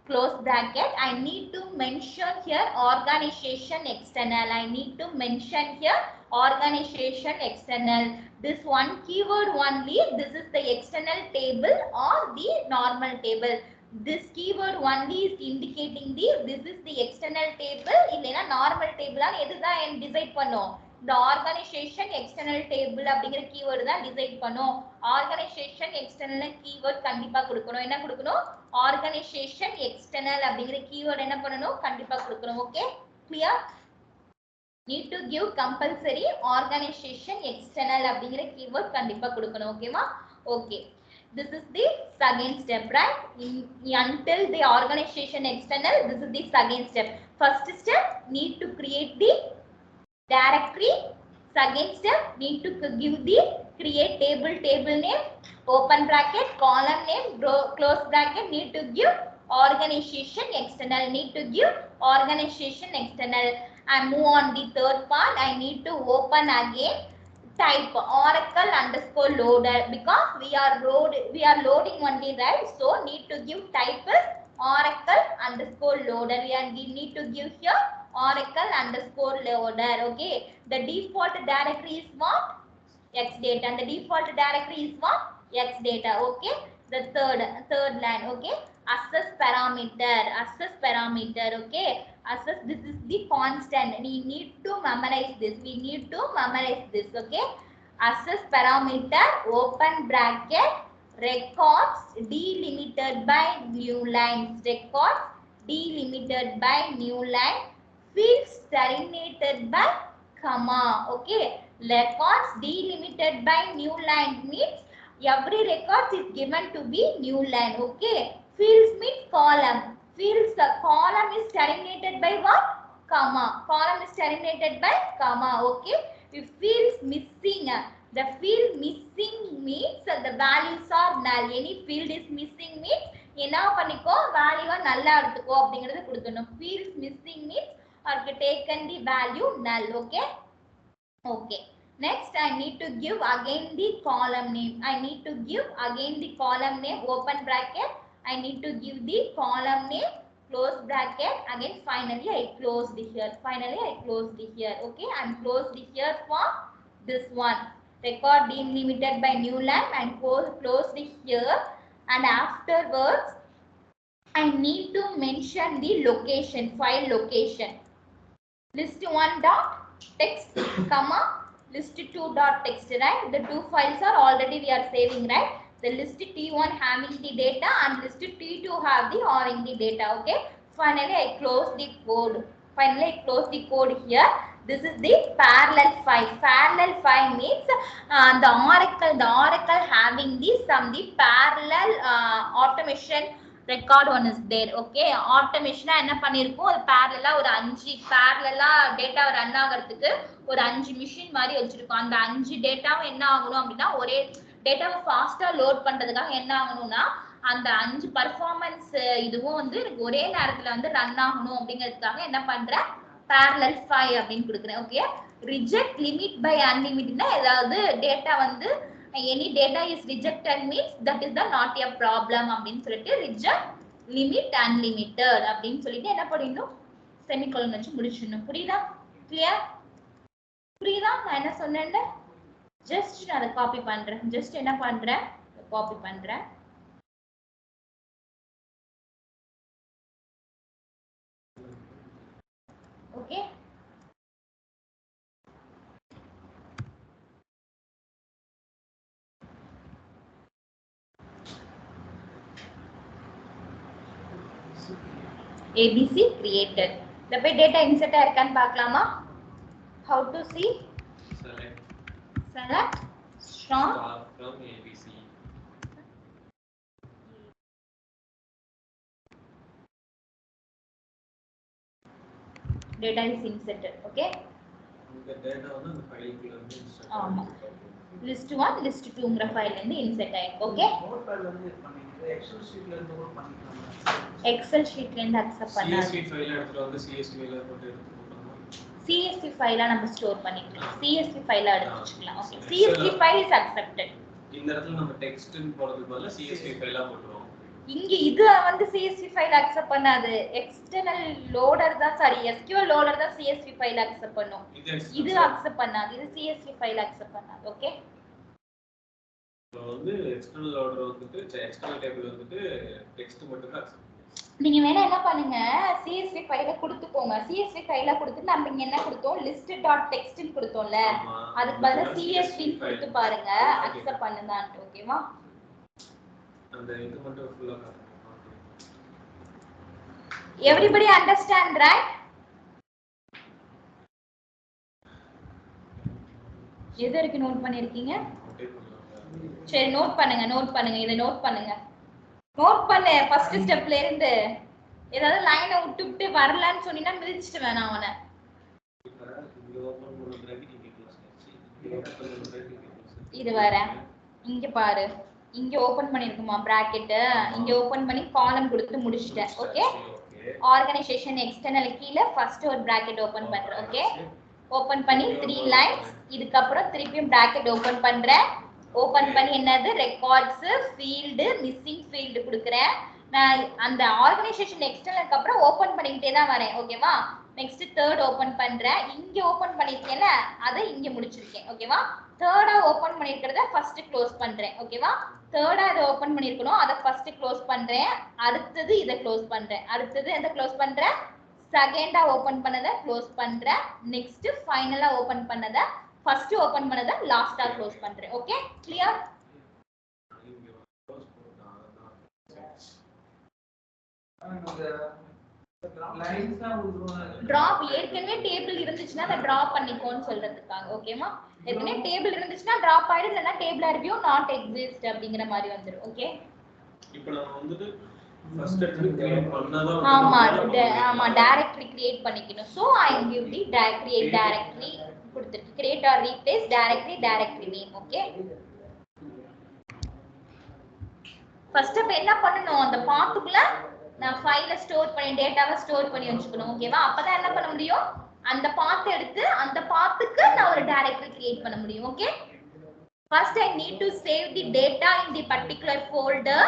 close bracket. I need to mention here organization external. I need to mention here organization external. This one keyword only. This is the external table or the normal table. This keyword only is indicating this is the external table. இல்லைனா normal table ஆ எதுதான் decide பண்ணும். இந்த organisation external table அப்படிங்கிற keyword தான் decide பண்ணும். Organisation external keyword கண்டிப்பா கொடுக்கணும். என்ன கொடுக்கணும்? ஆர்கனைசேஷன் எக்ஸ்டர்னல் அப்படிங்கிற கீவேர்டு என்ன பண்ணணும்? கண்டிப்பா கொடுக்கணும். Okay, clear? need to give compulsory organization external அப்படிங்கிற கீவேர்ட் கண்டிப்பா கொடுக்கணும். ஓகேவா? Okay, this is the second step, right? Until the organization external, this is the second step. First step, need to create the directory. Second step, need to give the create table. Table name, open bracket, column name, close bracket. Need to give organization external. Need to give organization external. And move on the third part. I need to open again. Type Oracle underscore loader because we are loading only, right? So need to give type is Oracle underscore loader. We need to give here Oracle underscore loader. Okay, the default directory is what? X data, and the default directory is what? X data. Okay, the third line. Okay, access parameter. Okay, access, this is the constant. We need to memorize this. Okay, access parameter, open bracket, records delimited by new lines. Records delimited by new line. Fields terminated by comma. Okay, records delimited by new line means every record is given to be new line. Okay, fields means column. Fields, the column is terminated by what? Comma. Column is terminated by comma. Okay, if fields missing, the field missing means the values are null. Any field is missing means என்ன பண்ணிக்கோ வேல்யூவை நல்லா எடுத்துக்கோ அப்படிங்கறது கொடுக்கணும். Fields missing means or taken the value null. Okay, okay. Next, I need to give again the column name. Open bracket. I need to give the column name, close bracket. Again, finally I closed here. Okay, I'm closed here for this one. Record delimited by new line and closed here. And afterwards, I need to mention the location, file location. List1.txt, comma, list2.txt, right? The two files are already we are saving, right? The list T1 having the data and list T2 have the having the data. Okay, finally I close the code. finally I close the code here. This is the parallel file. Parallel file means the Oracle having the parallel automation record one is there. Okay, automation என்ன பண்ணிருக்கோம், அது parallel ஒரு 5 parallel data run ஆகிறதுக்கு ஒரு 5 machine மாதிரி வச்சிருக்கோம். அந்த 5 டேட்டாவும் என்ன ஆகணும் அப்படின்னா, ஒரே டேட்டாவை ஃபாஸ்டா லோட் பண்றதுக்காக என்ன ஆகணும்னா, அந்த 5 பெர்ஃபார்மன்ஸ் இதுவும் வந்து எனக்கு ஒரே நேரத்துல வந்து ரன் ஆகணும் அப்படிங்கிறதுக்காக என்ன பண்றேன், parallel 5 அப்படின்னு கொடுக்குறேன். ஓகே, ரிஜெக்ட் லிமிட் பை அன்லிமிட்னா ஏதாவது டேட்டா வந்து any data is rejected means that is the not a problem அப்படின்னு சொல்லிட்டு reject limit unlimited அப்படின்னு சொல்லிட்டு என்ன பண்ணிடணும், செமிகோலன் வச்சு முடிச்சிடணும். புரியுதா? கிளியர்? புரியுதா நான் என்ன சொன்னேன்னு? ஜஸ்ட் நான் அதை காப்பி பண்றேன். ஜஸ்ட் என்ன பண்றேன், காப்பி பண்றேன். Okay, ABC created. இந்த போய் டேட்டா இன்சர்ட் ஆயிருக்கான்னு பார்க்கலாமா? How to see? Select from
ABC.
Data is inserted. Okay.
இந்த டேட்டா வந்து அந்த ஃபைலுக்குள்ள வந்து இன்சர்ட்
ஆமா. List 1 list 2ங்கற ஃபைல்ல இருந்து இன்சர்ட் ஆயிருக்கு. ஓகே,
நோட்பேட்ல இருந்து பண்ணிட்டு எக்ஸல் ஷீட்ல இருந்து கூட பண்ணிக்கலாம்.
எக்ஸல் ஷீட்ல இருந்து அக்செப்ட் பண்ணாது.
CSV ஃபைல எடுத்துட்டு வந்து CSV ஃபைல போட்டு எடுத்து போடலாமா?
CSV ஃபைலா நம்ம ஸ்டோர் பண்ணிக்கலாம். CSV ஃபைலா எடுத்து வச்சுக்கலாம். Okay, CSV file is accepted.
இந்த இடத்துல நம்ம டெக்ஸ்ட்னு போடுறதுக்கு பதிலா CSV ஃபைலா போட்டுறோம்.
இங்க இது வந்து CSV ஃபைல் அக்செப்ட் பண்ணாது. எக்ஸ்டர்னல் லோடர் தான், சாரி SQL லோடர் தான் CSV ஃபைல் அக்செப்ட் பண்ணும். இது அக்செப்ட் பண்ணாது. இது CSV ஃபைல் அக்செப்ட் பண்ணாது. ஓகே,
இப்போ வந்து எக்ஸ்டர்னல் லோடர் வந்துட்டு எக்ஸ்டர்னல் டேபிள் வந்துட்டு டெக்ஸ்ட் மட்டும் தான் அக்செப்ட்.
நீங்க வேணா என்ன பண்ணுங்க, CSV ஃபைல கொடுத்துக்கோங்க. CSV ஃபைல கொடுத்து நம்ம இங்க என்ன கொடுத்தோம், list.txt ன்னு கொடுத்தோம்ல, அதுக்கு பதிலா CSV ன்னு கொடுத்து பாருங்க, அக்செப்ட் பண்ணுதான்னு. ஓகேவா?
அந்த இது மட்டும் ஃபுல்லா காட்டுங்க.
Everybody understand, right? எது வரைக்கும் நோட் பண்ணிருக்கீங்க? சரி, நோட் பண்ணுங்க. இதை நோட் பண்ணுங்க. நோட் பண்ணு. ஃபர்ஸ்ட் ஸ்டெப்ல இருந்து ஏதாவது லைனை விட்டு வரலன்னு சொன்னீங்கன்னா மிதிச்சிட்டு வேணாம் அவனை. இது வர இங்க பாரு, இங்க ஓபன் பண்ணிருக்குமா பிராக்கெட், இங்க ஓபன் பண்ணி காலம் கொடுத்து முடிச்சிட்டேன். ஓகே, ஆர்கனைசேஷன் எக்ஸ்டர்னல் கீழ ஃபர்ஸ்ட் ஒரு பிராக்கெட் ஓபன் பண்றேன். ஓகே, ஓபன் பண்ணி 3 லைன்ஸ், இதுக்கு அப்புறம் திருப்பியும் பிராக்கெட் ஓபன் பண்றேன். ஓபன் பண்ணி என்னது, ரெக்கார்ட்ஸ் ஃபீல்ட் மிஸ்ஸிங் ஃபீல்ட் கொடுக்குறேன். நான் அந்த ஆர்கனைசேஷன் எக்ஸ்டர்னலுக்கு அப்புறம் ஓபன் பண்ணிக்கிட்டே தான் வரேன். ஓகேவா? நெக்ஸ்ட் தேர்ட் ஓபன் பண்றேன். இங்க ஓபன் பண்ணிருக்கேன்ல, அதை இங்க முடிச்சிருக்கேன். ஓகேவா? தேர்டா ஓபன் பண்ணிருக்கிறத ஃபர்ஸ்ட் க்ளோஸ் பண்றேன். ஓகேவா? தேர்டா இதை ஓபன் பண்ணிருக்கணும், அதை ஃபர்ஸ்ட் க்ளோஸ் பண்றேன். அடுத்தது இதை க்ளோஸ் பண்றேன். அடுத்தது எதை க்ளோஸ் பண்றேன், செகண்டா ஓபன் பண்ணதை க்ளோஸ் பண்றேன். நெக்ஸ்ட் ஃபைனலா ஓபன் பண்ணதை ஃபர்ஸ்ட் ஓபன் பண்ணதை லாஸ்டா க்ளோஸ் பண்றேன். Okay, clear? டிராப் ஏற்கனவே டேபிள் இருந்துச்சுன்னா அதை டிராப் பண்ணிக்கோன்னு சொல்றதுக்காக. ஓகேமா? ஏற்கனவே டேபிள் இருந்துச்சுன்னா டிராப் ஆயிடும், இல்லைன்னா டேபிள் ரிவ்யூ நாட் எக்ஸிஸ்ட் அப்படிங்கிற மாதிரி வந்துடும். ஓகே,
இப்போ நான் வந்துட்டு ஃபர்ஸ்ட் எடுத்து கிரியேட் பண்ணாதான்
ஆமா டைரக்டரி கிரியேட் பண்ணிக்கணும். So I give the create directory கொடுத்துட்டு create or replace directory name. Okay, first அப்ப என்ன பண்ணனும், அந்த பாத்துக்குள்ள நான் ஃபைலை ஸ்டோர் பண்ணி டேட்டாவை ஸ்டோர் பண்ணி வச்சுக்கணும். ஓகேவா? அப்பதான் என்ன பண்ண முடியும், அந்த பாத் எடுத்து அந்த பாத்துக்கு நான் ஒரு டைரக்டரி கிரியேட் பண்ண முடியும். Okay, first I need to save the data in the particular folder.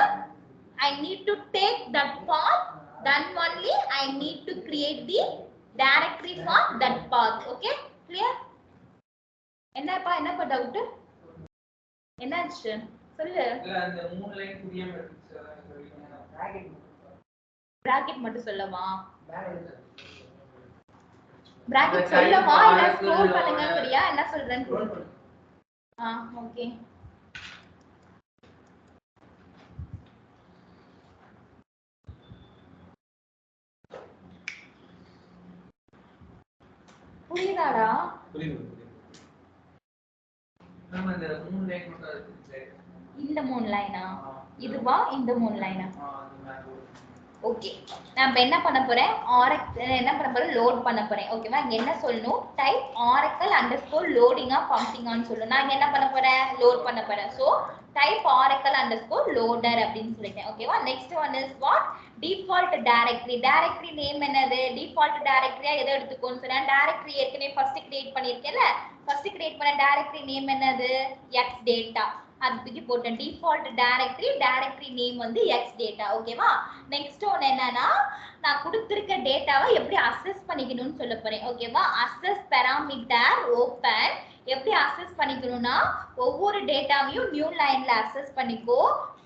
I need to take that path, then only I need to create the directory for that path. Okay, clear? என்னப்பா doubt என்னாச்சு சொல்லு.
அந்த 3 line புரியாம இருக்கு.
Bracket மட்டும் சொல்லவா, bracket சொல்லவா இல்ல ஸ்க்ரோல் பண்ணுங்கங்கறியா, என்ன சொல்றேன்னு? ஓகே, புரியுதாடா?
புரியுது.
மேம் அந்த 3 லைன் மட்டும் இருக்கு.
இந்த 3 லைனா? இதுவா இந்த 3 லைனா?
அது மேம்.
ஓகே, நான் இப்ப என்ன பண்ண போறேன், என்ன பண்ண போறேன், லோட் பண்ண போறேன். ஓகேவா? இங்க என்ன சொல்லணும், டைப் oracle_loading pumping ஆன்னு சொல்லணும். நான் இங்க என்ன பண்ண போறேன், லோட் பண்ண போறேன். சோ டைப் oracle_loader அப்படின்னு சொல்லிட்டேன். ஓகேவா? Next one is what, default directory. Directory name என்னது, டிஃபால்ட் டைரக்டரியா எதை எடுத்துக்கோன்னு சொன்னா, டைரக்டரி ஏற்கனவே ஃபர்ஸ்ட் கிரியேட் பண்ணிருக்கேன்ல, ஃபர்ஸ்ட் கிரியேட் பண்ண டைரக்டரி நேம் என்னது, x data. அதுக்கு போட்டேன் டிஃபால்ட் டைரக்டரி நேம் வந்து x data. ஓகேவா? நெக்ஸ்ட் ஒன் என்னன்னா, நான் கொடுத்திருக்க டேட்டாவை எப்படி அக்சஸ் பண்ணிக்கணும்னு சொல்ல போறேன். ஓகேவா? Access parameter open. எப்படி அக்சஸ் பண்ணிக்கணும்னா, ஒவ்வொரு டேட்டாவையும் நியூ லைன்ல அக்சஸ் பண்ணிக்கோ.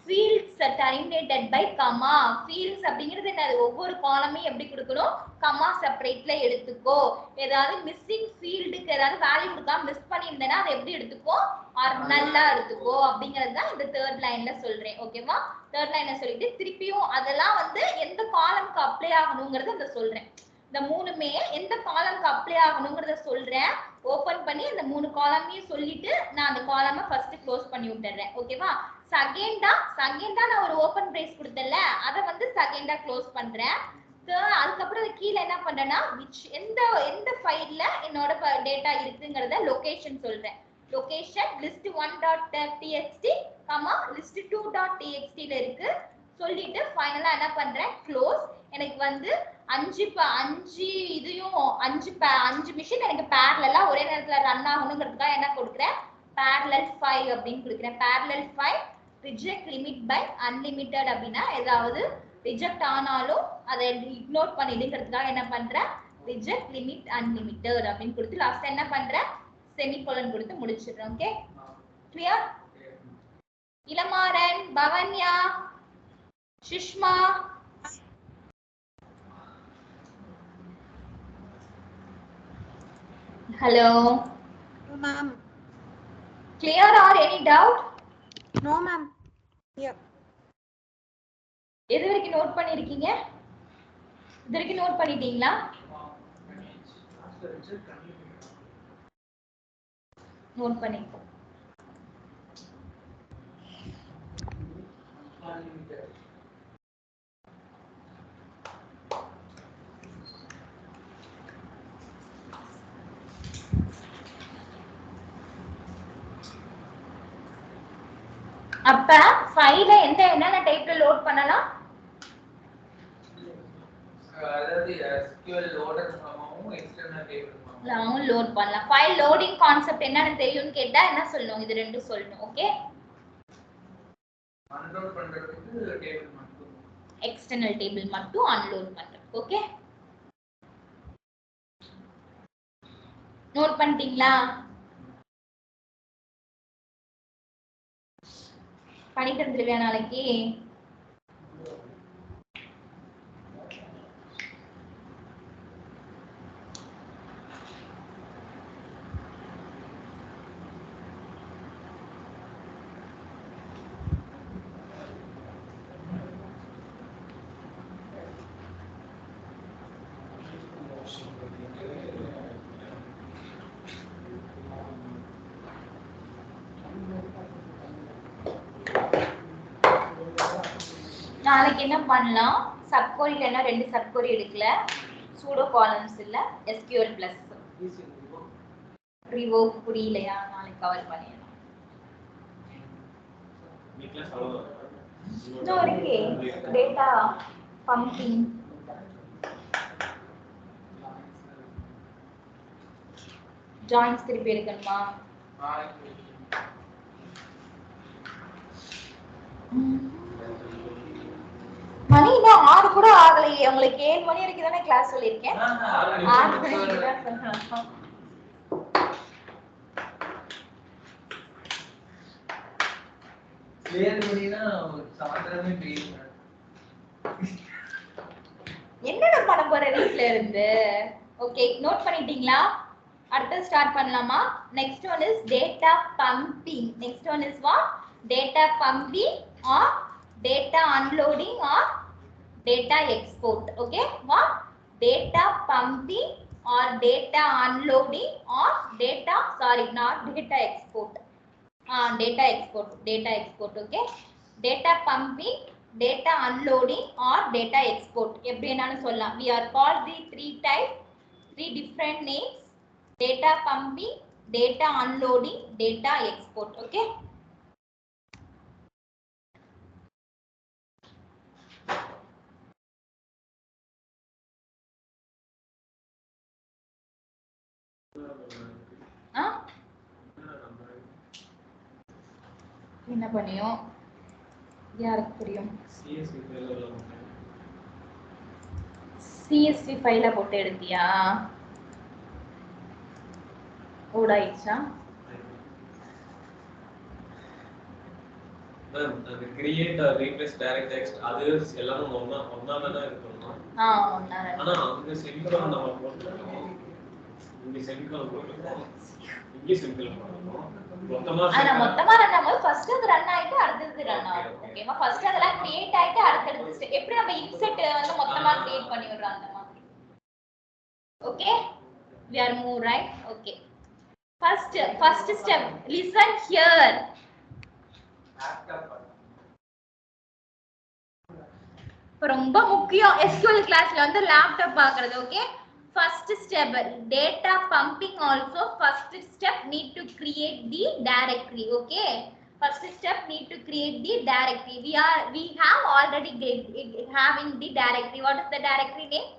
fields terminated by comma. fields அப்படிங்கிறது என்னது, ஒவ்வொரு காலமையும் எப்படி கொடுக்கணும், கமா செப்பரேட்ல எடுத்துக்கோ. ஏதாவது மிஸ்ஸிங் ஃபீல்டுக்கு ஏதாவது வேல்யூ கொடுக்காம மிஸ் பண்ணியிருந்தேன்னா அதை எப்படி எடுத்துக்கோ, ஆர் நல்லா எடுத்துக்கோ அப்படிங்கிறது தான் இந்த தேர்ட் லைன்ல சொல்றேன். ஓகேவா? தேர்ட் லைன்ல சொல்லிட்டு திருப்பியும் அதெல்லாம் வந்து எந்த காலம்க்கு அப்ளை ஆகணுங்கிறத இந்த சொல்றேன். இந்த மூணுமே எந்த காலம்க்கு அப்ளை ஆகணுங்கிறத சொல்றேன். ஓபன் பண்ணி அந்த 3 காலமையும் சொல்லிட்டு நான் அந்த காலமை ஃபர்ஸ்ட் க்ளோஸ் பண்ணி விட்டுறேன். ஓகேவா? செகண்டா நான் ஒரு ஓபன் பிரேஸ் கொடுத்தேன்ல, அதை வந்து செகண்டா க்ளோஸ் பண்றேன். அதுக்கப்புறம் கீழே என்ன பண்றேன்னா, எந்த ஃபைல்ல என்னோட டேட்டா இருக்குங்கிறத லொகேஷன் சொல்றேன். லொகேஷன் list1.txt, list2.txt ல இருக்கு சொல்லிட்டு ஃபைனலா என்ன பண்றேன், க்ளோஸ். எனக்கு வந்து 5 இதையும் 5 மிஷின் எனக்கு parallel ஒரே நேரத்துல ரன் ஆகணுங்கிறதுக்காக என்ன கொடுக்குறேன், parallel 5 அப்படின்னு கொடுக்குறேன். parallel 5 reject limit by unlimited அப்படின்னா ஏதாவது ரிஜெக்ட் ஆனாலும் அதை இக்னோர் பண்ணிடுங்கிறதுக்காக என்ன பண்றேன், ரிஜெக்ட் லிமிட் அன்லிமிட்டட் அப்படின்னு கொடுத்து லாஸ்ட் என்ன பண்றேன், செமிகோலன் கொடுத்து முடிச்சிடுறேன். Okay, clear? Ilamaran, Pavanya, Sushma, hello,
No, ma'am.
clear or any doubt?
No, ma'am. Yeah.
எது வரைக்கும் நோட் பண்ணிருக்கீங்க, இது வரைக்கும் நோட் பண்ணிட்டீங்களா? நோட் பண்ணிக்கோ. அப்ப ஃபைல என்னென்ன டைப்ல லோட் பண்ணலாம்,
அதாவது SQL loader மூலமாவும் எக்ஸ்டர்னல் டேபிள் மூலமாவும்
லோட் பண்ணலாம். ஃபைல் லோடிங் கான்செப்ட் என்னன்னு தெரியும்னு கேட்டா என்ன சொல்லணும், இது ரெண்டும் சொல்லணும். ஓகே,
அன்லோட் பண்றதுக்கு டேபிள் மட்டும்,
எக்ஸ்டர்னல் டேபிள் மட்டும் அன்லோட் பண்றது. ஓகே, நோட் பண்ணிட்டீங்களா? பண்ணிட்டு வந்துருவியா நாளைக்கு? நாளைக்கு என்ன பண்ணலாம், சப்கொரில என்ன 2 சப்கொரி எடுக்கல, சூடோ காலம்ஸ் இல்ல, SQL பிளஸ் ரிவோக் புரியலையா, நாளைக்கு கவர் பண்ணிடலாம். இன்னும் இருக்கே டேட்டா பம்பிங், ஜாயின்ஸ் திருப்பி எடுக்கணுமா? மணி இன்னும் 6 கூட ஆகலையே, உங்களுக்கு 7 மணி வரைக்கும் தானே கிளாஸ் சொல்லியிருக்கேன். 6 மணிக்கு தான் சொல்லணும். என்னென்ன பண்ண போற வீட்ல இருந்து? ஓகே, நோட் பண்ணிட்டீங்களா? அடுத்து ஸ்டார்ட் பண்ணலாமா? Next one is data pumping. Next one is what, data pumping or data unloading or data export. Okay, what? Data pumping or data unloading or data, sorry, not data export. Data export, okay. Data pumping, data unloading or data export. எப்படி என்னன்னு சொல்லலாம். We are called the three different names: data pumping, data unloading, data export, okay. என்ன பண்ணியோம் யாருக்கு புரியும்? CSV ஃபைல போட்டு எடுத்தியா? ஓடாயிச்சா?
Ma'am அது create or replace direct text அது எல்லாரும் ஒண்ணானதா இருக்கணும்.
ஒண்ணானதா.
ஆனா அந்த செமிகோலன் நம்ம போட்டுறோம். இந்த செமிகோலன் போட்டுறோம். இங்கிலீஷ் செமிகோலன் போட்டுறோம்.
மொத்தமா ரன் ஆகும். ஃபர்ஸ்ட் அது ரன் ஆயிட்டு அடுத்து ரன் ஆகும். ஓகேவா? ஃபர்ஸ்ட் அதெல்லாம் கிரியேட் ஆயிட்டு அடுத்து எப்படி நம்ம இன்செட் வந்து மொத்தமா கிரியேட் பண்ணி விடுறோம் அந்த மாதிரி. Okay? We are move right? Okay. First step, listen here. ரொம்ப முக்கியம் SQL கிளாஸ்ல வந்து லேப்டாப் பார்க்கிறது. Okay, first step data pumping also. First step need to create the directory. Okay, first step need to create the directory. We have already having the directory. What is the directory name?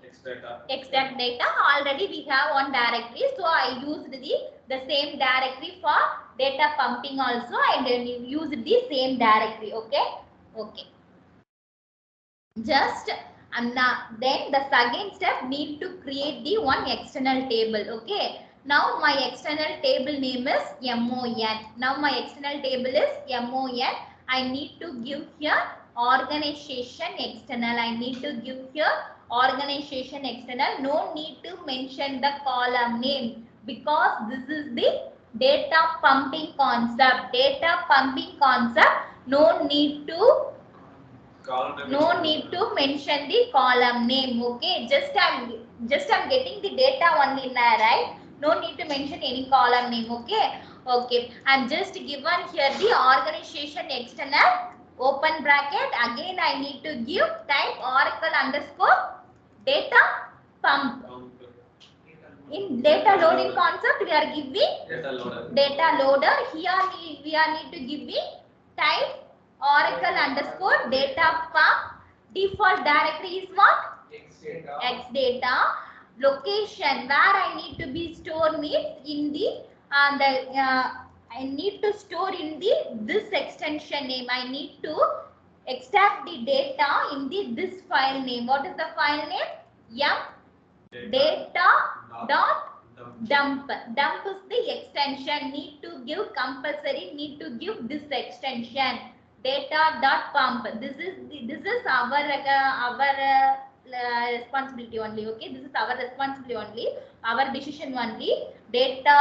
Extract data. Already we have one directory, so I used the same directory for data pumping also. I used the same directory. Okay. Just then the second step need to create the one external table. Okay, now my external table name is MON. Now my external table is MON. I need to give here organization external. I need to give here organization external. No need to mention the column name because this is the data pumping concept. Data pumping concept. No need to mention the column name. Okay, just I'm getting the data only in there, right? No need to mention any column name. Okay, I'm just given here the organization external open bracket. Again I need to give type Oracle underscore data pump. In data loading concept we are giving data loader. Here we are need to give the type Oracle underscore data pump. Default directory is what? X data. Location where I need to be stored means in the I need to store in this extension name. I need to extract the data in this file name. What is the file name? Data dot dump. Dump is the extension. Need to give compulsory. Need to give this extension. Data.pump. This is our responsibility only. Okay, this is our responsibility only, our decision only. Data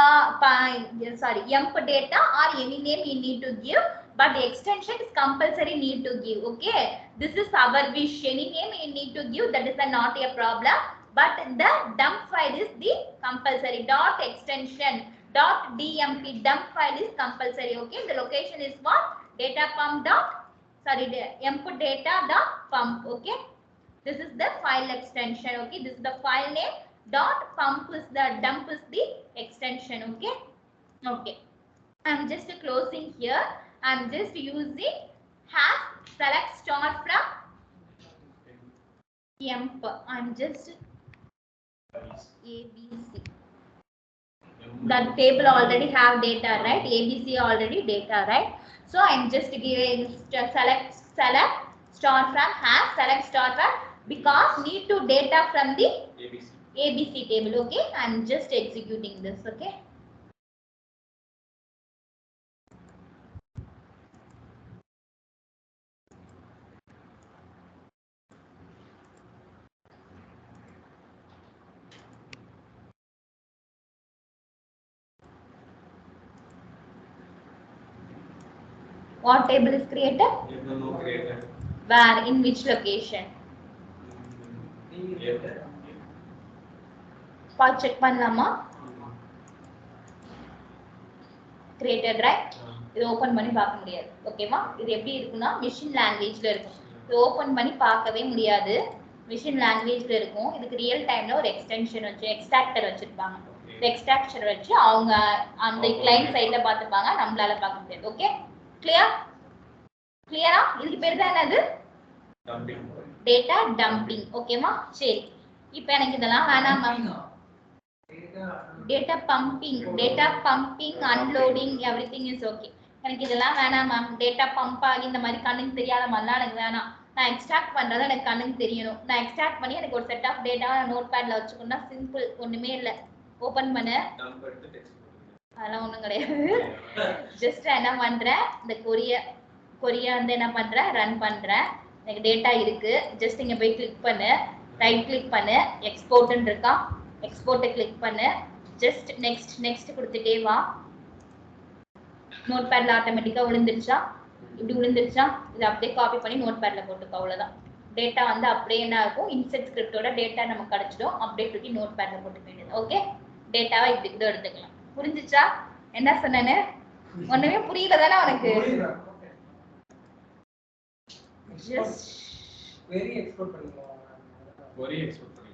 emp data or any name you need to give, but the extension is compulsory need to give. Okay, this is our wish. Any name you need to give, that is not a problem, but the dump file is the compulsory. Dot extension dot dmp. Dump file is compulsory. Okay, the location is what? Data pump emp data dot pump. Okay, this is the file extension. Okay, this is the file name. Dot pump is the dump is the extension. Okay, I'm just closing here. I'm just using has select star from emp. I'm just ABC. That table already have data, right? ABC already data, right? So I'm just giving select star from has select star from because need to data from the ABC table. Okay, I'm just executing this. Okay, what table is created? Where? In which location? Check பண்ணலாமா? Created right. இது open பண்ணி பார்க்க முடியாது. ஓகேவா? இது எப்படி இருக்குன்னா machine லாங்குவேஜ்ல இருக்கும். இது ஓபன் பண்ணி பார்க்கவே முடியாது. மிஷின் லாங்குவேஜ்ல இருக்கும். இதுக்கு ரியல் டைம்ல ஒரு எக்ஸ்டென்ஷன் வச்சு எக்ஸ்ட்ராக்டர் வச்சிருப்பாங்க. எக்ஸ்ட்ராக்டர் வச்சு அவங்க அந்த கிளையன்ட் சைடுல பார்த்துப்பாங்க, நம்மளால பார்க்க முடியாது. Okay, clear? கிளியரா? இதுக்கு பேர் தான் என்னது? Data dumping. ஓகேவா? சரி, இப்போ எனக்கு இதெல்லாம் வேணாம் ma'am. Data pumping unloading everything is okay. எனக்கு இதெல்லாம் வேணாம் மேம். டேட்டா பம்ப் ஆகி இந்த மாதிரி கண்ணுக்கு தெரியாத மாதிரிலாம் எனக்கு வேணாம். நான் எக்ஸ்ட்ராக்ட் பண்றது எனக்கு கண்ணுக்கு தெரியணும். நான் எக்ஸ்ட்ராக்ட் பண்ணி எனக்கு ஒரு செட் ஆஃப் டேட்டா நோட் பேட்ல வச்சுக்கணும்னா சிம்பிள், ஒண்ணுமே இல்லை. ஓபன் பண்ணு, அதெல்லாம் ஒண்ணும் கிடையாது. ஜஸ்ட் என்ன பண்றேன், இந்த கொரிய வந்து என்ன பண்றேன், ரன் பண்றேன். எனக்கு டேட்டா இருக்கு. ஜஸ்ட் இங்க போய் கிளிக் பண்ணு, ரைட் கிளிக் பண்ணு, எக்ஸ்போர்ட்னு இருக்கா, எக்ஸ்போர்ட்டை கிளிக் பண்ணு. ஜஸ்ட் நெக்ஸ்ட் கொடுத்துட்டே வா. நோட் பேட்ல ஆட்டோமேட்டிக்கா விழுந்துருச்சா? இப்படி விழுந்துருச்சா? இதை அப்படியே காப்பி பண்ணி நோட் பேட்ல போட்டுக்கோ. அவ்வளவுதான். டேட்டா வந்து அப்படியே என்ன இருக்கும், இன்செர்ட் ஸ்கிரிப்டோட டேட்டா நமக்கு கிடைச்சிடும். அப்படியே தூக்கி நோட் பேட்ல போட்டுக்க வேண்டியது. ஓகே, டேட்டாவை இப்படி கூட எடுத்துக்கலாம். புரிஞ்சுச்சா என்ன சொன்னேன்னு? ஒண்ணுமே புரியல தானே உனக்கு?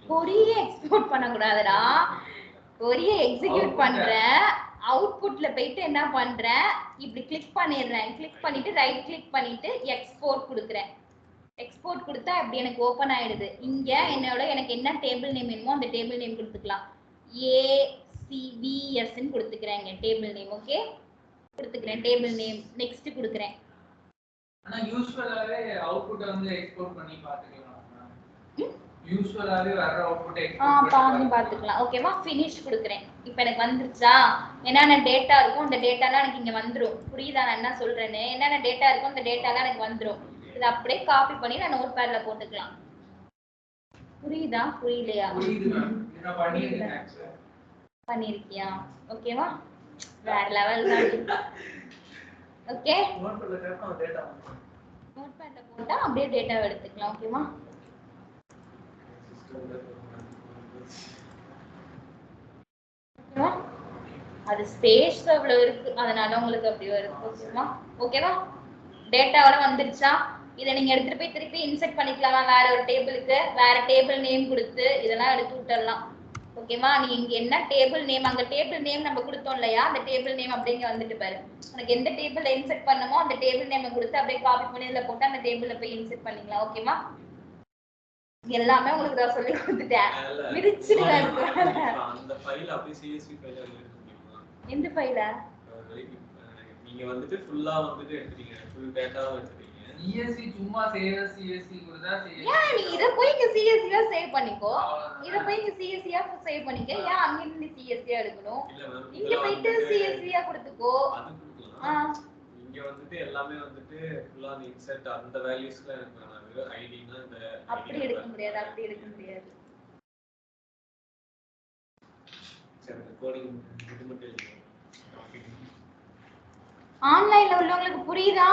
கொரிய எக்ஸ்போர்ட் பண்ணக்கூடாதுடா. கொரிய எக்ஸிக்யூட் பண்றேன். அவுட்புட்ல போயிட்டு என்ன பண்றேன், இப்படி கிளிக் பண்ணிடுறேன். கிளிக் பண்ணிட்டு ரைட் கிளிக் பண்ணிட்டு எக்ஸ்போர்ட் கொடுக்குறேன். எக்ஸ்போர்ட் கொடுத்தா இப்படி எனக்கு ஓபன் ஆயிடுது. இங்க எனக்கு என்ன டேபிள் நேம் வேணுமோ அந்த டேபிள் நேம் கொடுத்துக்கலாம். ACVS ன்னு கொடுத்துக்கிறேன் டேபிள் நேம். ஓகே, கொடுத்துக்கிறேன் டேபிள் நேம். நெக்ஸ்ட் கொடுக்குறேன்.
ஆனா யூசுவலாவே அவுட்புட் வந்து எக்ஸ்போர்ட் பண்ணி பாத்துக்கலாம். யூசுவலாவே வர அவுட்புட் எக்ஸ்போர்ட் பண்ணி
பாத்துக்கலாம். ஓகேவா? finish கொடுக்கிறேன். இப்போ எனக்கு வந்துருச்சா? என்னென்ன டேட்டா இருக்கும் அந்த டேட்டாலாம் எனக்கு இங்க வந்துரும். புரியுதா நான் என்ன சொல்றேன்னு? என்னென்ன டேட்டா இருக்கும் அந்த டேட்டாலாம் எனக்கு வந்துரும். இத அப்படியே காப்பி பண்ணி நான் நோட் பேட்ல போட்டுக்கலாம். புரியுதா புரியலையா?
புரியுது மேம். நான் பண்ணிருக்கேன் ஆக்சுவலா.
பண்ணிருக்கியா? ஓகேவா? வேற லெவல் தான். ஓகே,
நோட் பேட்ல டேட்டா
நோட் பேட்ல போட்டா அப்படியே டேட்டாவை எடுத்துக்கலாம். ஓகேவா? அது ஸ்பேஸ் அவ்வளவு இருக்கு, அதனால உங்களுக்கு அப்படி வருது. ஓகேவா? ஓகேவா? டேட்டாவோட வந்துருச்சா? இதை நீங்க எடுத்துட்டு போய் திருப்பி இன்செர்ட் பண்ணிக்கலாமா? வேற ஒரு டேபிளுக்கு வேற டேபிள் நேம் கொடுத்து இதெல்லாம் எடுத்து விட்டுடலாம். ஓகேவா? நீங்க இங்க என்ன டேபிள் நேம், அங்க டேபிள் நேம் நம்ம கொடுத்தோம் இல்லையா, அந்த டேபிள் நேம் அப்படிங்க வந்துட்டு பாரு. உனக்கு எந்த டேபிள் இன்செர்ட் பண்ணமோ அந்த டேபிள் நேம் கொடுத்து அப்படியே காப்பி பண்ணி இதுல போட்டு அந்த டேபிள்ல போய் இன்செர்ட் பண்ணிக்கலாம். ஓகேவா? எல்லாமே உங்களுக்கு நான் சொல்லி கொடுத்துட்டேன். விரிச்சிடுவேன்.
அந்த ஃபைல் அப்படியே CSV ஃபைல எடுக்க முடியுமா?
எந்த ஃபைல?
நீங்க வந்துட்டு ஃபுல்லா வந்துட்டு எடுத்துட்டீங்க, ஃபுல் டேட்டாவும் எடுத்துட்டீங்க.
CSV சும்மா CSV குறதா CSV.
ஏன் நீ இத போய் இங்க CSV யா சேவ் பண்ணிக்கோ. இத போய் இங்க CSV யா சேவ் பண்ணிக்க. ஏன் அங்க இருந்து CSV யா எடுக்கணும்? இங்க போய்ட்டு CSV யா கொடுத்துக்கோ.
அது கொடுக்கலாம். இங்க வந்துட்டு எல்லாமே வந்துட்டு ஃபுல்லா அந்த இன்செர்ட் அந்த வேல்யூஸ்ல எனக்கு வேணாம். ஐடினா இந்த
அப்படி எடுக்க முடியாது. அப்படி எடுக்க முடியாது.
சரி, கோடிங் இது மட்டும் இல்ல.
ஆன்லைன்ல உள்ளவங்களுக்கு புரியுதா?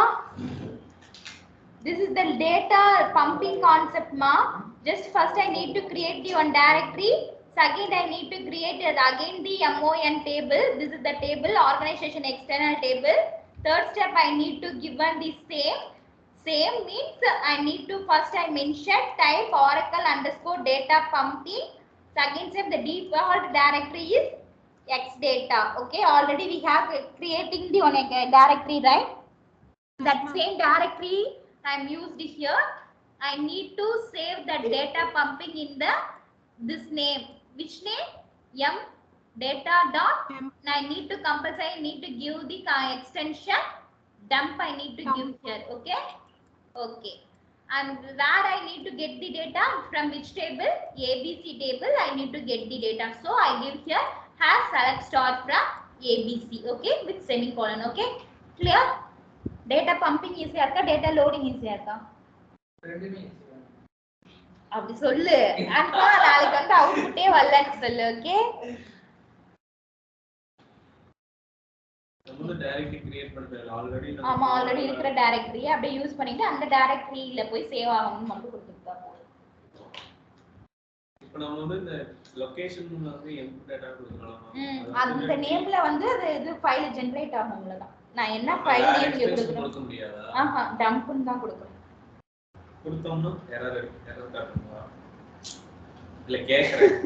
This is the data pumping concept ma. Just first I need to create the one directory. Second I need to create again the MON table. This is the table, organization external table. Third step I need to given the same means I need to first I mention type oracle underscore data pumping. Second step the default directory is xdata. Okay, already we have creating the one directory, right? That same directory I am used here. I need to save the data pumping in the this name. Which name? M data dot. I need to compulsory. I need to give the extension dump. I need to give here. Okay. Okay. And where I need to get the data from which table? ABC table. I need to get the data. So I give here has select star from ABC. Okay, with semicolon. Okay. Clear? Data pumping ஈஸியா இருக்கா, data loading ஈஸியா இருக்கா?
ரெண்டுமே
அப்படி சொல்லு. அப்பா நாளைக்கு வந்து அவுட்புட்டே வரலன்னு சொல்லு. ஓகே,
நம்ம டைரக்ட்லி கிரியேட் பண்றது ஆல்ரெடி.
ஆமா, ஆல்ரெடி இருக்கிற டைரக்டரியை அப்படியே யூஸ் பண்ணிட்டு அந்த டைரக்டரியில போய் சேவ் ஆகணும்னு மட்டும் கொடுத்துட்டா போதும்.
இப்போ நம்ம வந்து இந்த லொகேஷன் வந்து இன்புட் டேட்டா கொடுக்கறோம்.
அந்த நேம்ல வந்து அது இது ஃபைல் ஜெனரேட் ஆகும் அவ்வளவுதான். நான் என்ன ஃபைல் நேம் இங்க கொடுக்க முடியாதா? டம்ப்னு தான் கொடுக்கணும்.
கொடுத்தோம்னா எரர் காட்டுமா? இல்ல கேக்குறேன்.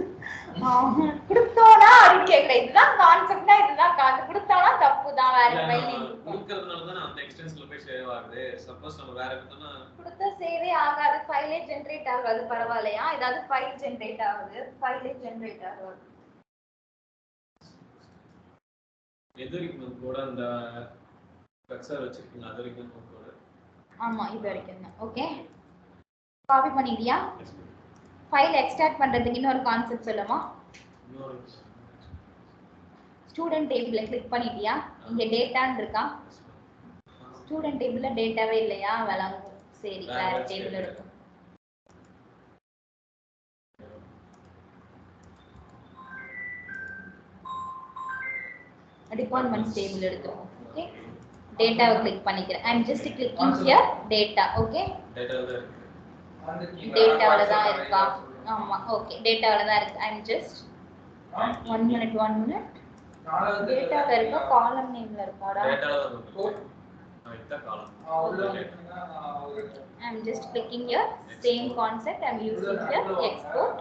கொடுத்தோனா அது கேக்குறேன். இதுதான் கான்செப்ட்னா இதுதான் கான்செப்ட். கொடுத்தோனா தப்பு தான். வேற ஃபைல் நேம்
கொடுக்கறதுனால தான் அந்த எக்ஸ்டென்ஷன்ல போய் சேவ் ஆகுது. சப்போஸ் நம்ம வேற கொடுத்தோம்னா
கொடுத்தா சேவே ஆகாது, ஃபைலே ஜெனரேட் ஆகாது. பரவாயில்லையா? ஏதாவது ஃபைல் ஜெனரேட் ஆகுது, ஃபைலே ஜெனரேட் ஆகாது.
எது வரைக்கும் கூட அந்த ஸ்ட்ரக்சர் வச்சிருக்கீங்க அது வரைக்கும் கூட. ஆமா
இது வரைக்கும் தான். ஓகே, காப்பி பண்ணிட்டியா? ஃபைல் எக்ஸ்ட்ராக்ட் பண்றதுக்கு இன்னொரு கான்செப்ட் சொல்லமா? ஸ்டூடண்ட் டேபிள்ல கிளிக் பண்ணிட்டியா? இங்க டேட்டான்னு இருக்கா? ஸ்டூடண்ட் டேபிள்ல டேட்டாவே இல்லையா? விளங்கும். சரி, வேற டேபிள் இருக்கும். டிபார்ட்மெண்ட்ஸ் டேபிள் எடுத்துறோம். ஓகே, டேட்டாவை கிளிக் பண்ணிக்கிறேன். I am just clicking here data. Okay, டேட்டால தான் இருக்கா? ஆமா, ஓகே, டேட்டால தான் இருக்கு. ஐ அம் ஜஸ்ட் 1 minute டேட்டால இருக்க காலம் நேம்ல இருக்காடா?
டேட்டால தான் இருக்கு. இந்த காலம்.
I am just clicking here. Same concept. I am using here export.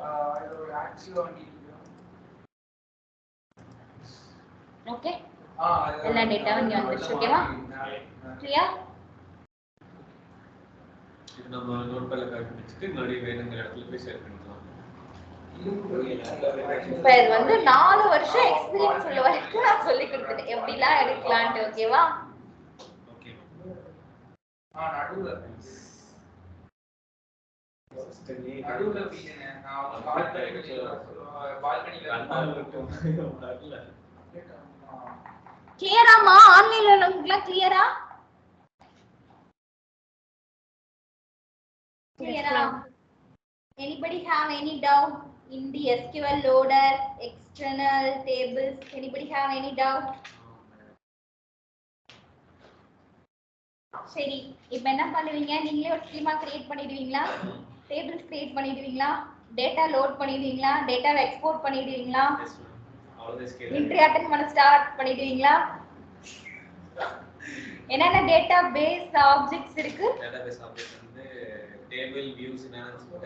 Okay. எல்லா டேட்டாவும் இங்க வந்துருச்சு. ஓகேவா? கிளியர்?
இது நம்ம நோட்பேட்ல காப்பி பண்ணிட்டு மறுபடியும் வேணுங்கிற இடத்துல போய் ஷேர் பண்ணிக்கலாம்.
இப்ப இது வந்து 4 வருஷம் எக்ஸ்பீரியன்ஸ் உள்ள வரைக்கும் நான் சொல்லி கொடுத்துட்டேன் எப்படிலாம் எடுக்கலாம்னு. ஓகேவா?
ஓகே.
நடுவுல வீடுங்க. நான் பால்கனில வரல.
கிளியராமா? ஆன்லைன்ல உள்ளவங்களுக்குலாம் கிளியரா? Clear? Anybody have any doubt in the SQL loader, external tables? Anybody have any doubt? சரி, இப்போ என்ன பண்ணுவீங்க? நீங்களே ஒரு ஸ்கீமா கிரியேட் பண்ணிடுவீங்களா? டேபிள்ஸ் கிரியேட் பண்ணிடுவீங்களா? டேட்டா லோட் பண்ணிடுவீங்களா? டேட்டாவை எக்ஸ்போர்ட் பண்ணிடுவீங்களா? என்ட்ரி அட்டெண்ட் பண்ண ஸ்டார்ட் பண்ணிடுவீங்களா? என்னென்ன டேட்டா பேஸ் ஆப்ஜெக்ட்ஸ் இருக்கு?
டேட்டாபேஸ் ஆப்ஜெக்ட் வந்து டேபிள் வியூஸ்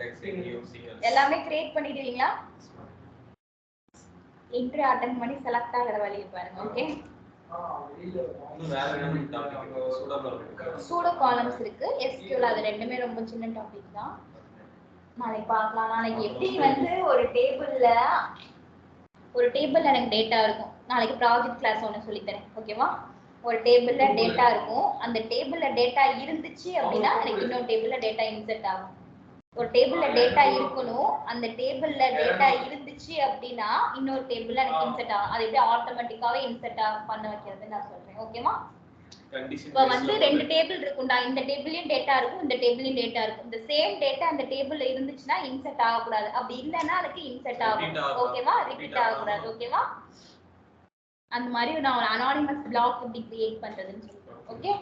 டெக்ஸ்ட் சீக்வென்ஸ்
எல்லாமே கிரியேட் பண்ணிடுவீங்களா? என்ட்ரி அட்டெண்ட் பண்ணி செலக்ட் ஆகற வழியை பாருங்க. ஓகே,
வேற என்ன டாபிக்?
சூடோ காலம்ஸ் இருக்கு, SQL. அது ரெண்டுமே ரொம்ப சின்ன டாபிக் தான். நாளைக்கு பார்க்கலாம். நாளைக்கு எப்படி வந்து ஒரு டேபிள்ல எனக்கு டேட்டா இருக்கும். நாளைக்கு ப்ராஜெக்ட் கிளாஸ் ஒன்று சொல்லித்தரேன். ஓகேவா? ஒரு டேபிள்ல டேட்டா இருக்கும். அந்த டேபிள்ல டேட்டா இருந்துச்சு அப்படின்னா எனக்கு இன்னொரு டேபிள்ல டேட்டா இன்சர்ட் ஆகும். ஒரு டேபிள்ல டேட்டா இருக்கணும். அந்த டேபிள்ல டேட்டா இருந்துச்சு அப்படின்னா இன்னொரு டேபிள்ல எனக்கு இன்சர்ட் ஆகும். அது எப்படி ஆட்டோமேட்டிக்காவே இன்சர்ட் பண்ண வைக்கிறதுன்னு நான் சொல்றேன். ஓகேவா? இப்போ வந்து 2 டேபிள் இருக்கும்டா. இந்த டேபிள்லயும் டேட்டா இருக்கும், இந்த டேபிள்லயும் டேட்டா இருக்கும். இந்த சேம் டேட்டா அந்த டேபிள்ல இருந்துச்சுன்னா இன்சர்ட் ஆகக்கூடாது. அப்படி இல்லைன்னா அதுக்கு இன்சர்ட் ஆகும். ஓகேவா? ரிப்பீட் ஆகக்கூடாது. ஓகேவா? அந்த மாதிரி நான் ஒரு அனானிமஸ் பிளாக் எப்படி கிரியேட் பண்றதுன்னு சொல்றேன். ஓகே,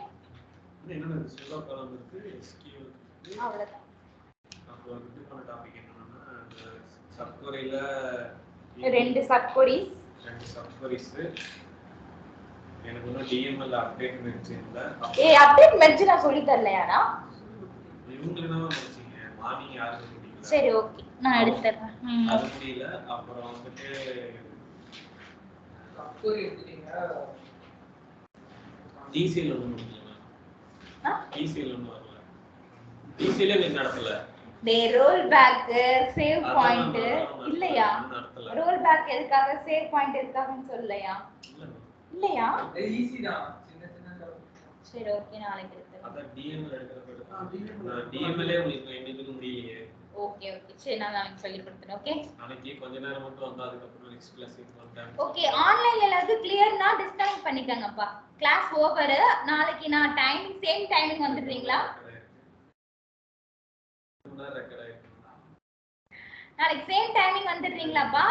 என்னன்னா சூடோ காலம் இருக்கு, SQL இருக்கு.
அவ்வளவுதான்.
அப்புறம் இதுக்கான டாபிக் என்னன்னா சப்கொரியில
2 சப்கொரிஸ்.
எனக்கு இன்னும் DML அப்டேட் மெர்ஜ் இல்ல.
அப்டேட் மெர்ஜ் நான் சொல்லி தரலையாடா?
இவங்களுக்கு தான் மெர்ஜிங்க. மார்னிங் யாருக்கு முடியல.
சரி, ஓகே, நான் எடுத்து தரேன்.
அது முடியல. அப்புறம் வந்துட்டு
சப்கொரி எடுத்துட்டீங்க.
DCL ஒண்ணு முடியல. DCL ஒண்ணு வரல. DCL என்ன நடக்கல?
டே ரோல் பேக், சேவ் பாயிண்ட் இல்லையா? ரோல் பேக் எதுக்காக, சேவ் பாயிண்ட் எதுக்காகன்னு சொல்லலையா? இல்லையா?
ஈஸி தான். சின்ன சின்ன.
சரி, ஓகே, நாளைக்கு எடுத்துறேன்.
அத DML எடுக்கறப்ப DML ஏ உங்களுக்கு என்னதுக்கு முடியலையே.
ஓகே, சரி, நான் நாளைக்கு சொல்லி கொடுத்துறேன். ஓகே,
நாளைக்கு கொஞ்ச நேரம் மட்டும் வந்தா அதுக்கு அப்புறம் நெக்ஸ்ட் கிளாஸ் வந்துட்டேன்.
ஓகே, ஆன்லைன்ல எல்லாரும் கிளியர்னா டிஸ்கனெக்ட் பண்ணிக்கங்கப்பா. Class over. நாளைக்கு நான் சேம் டைமிங் வந்துடுறீங்களா? நாளைக்கு சேம் டைமிங் வந்துடுறீங்களாப்பா?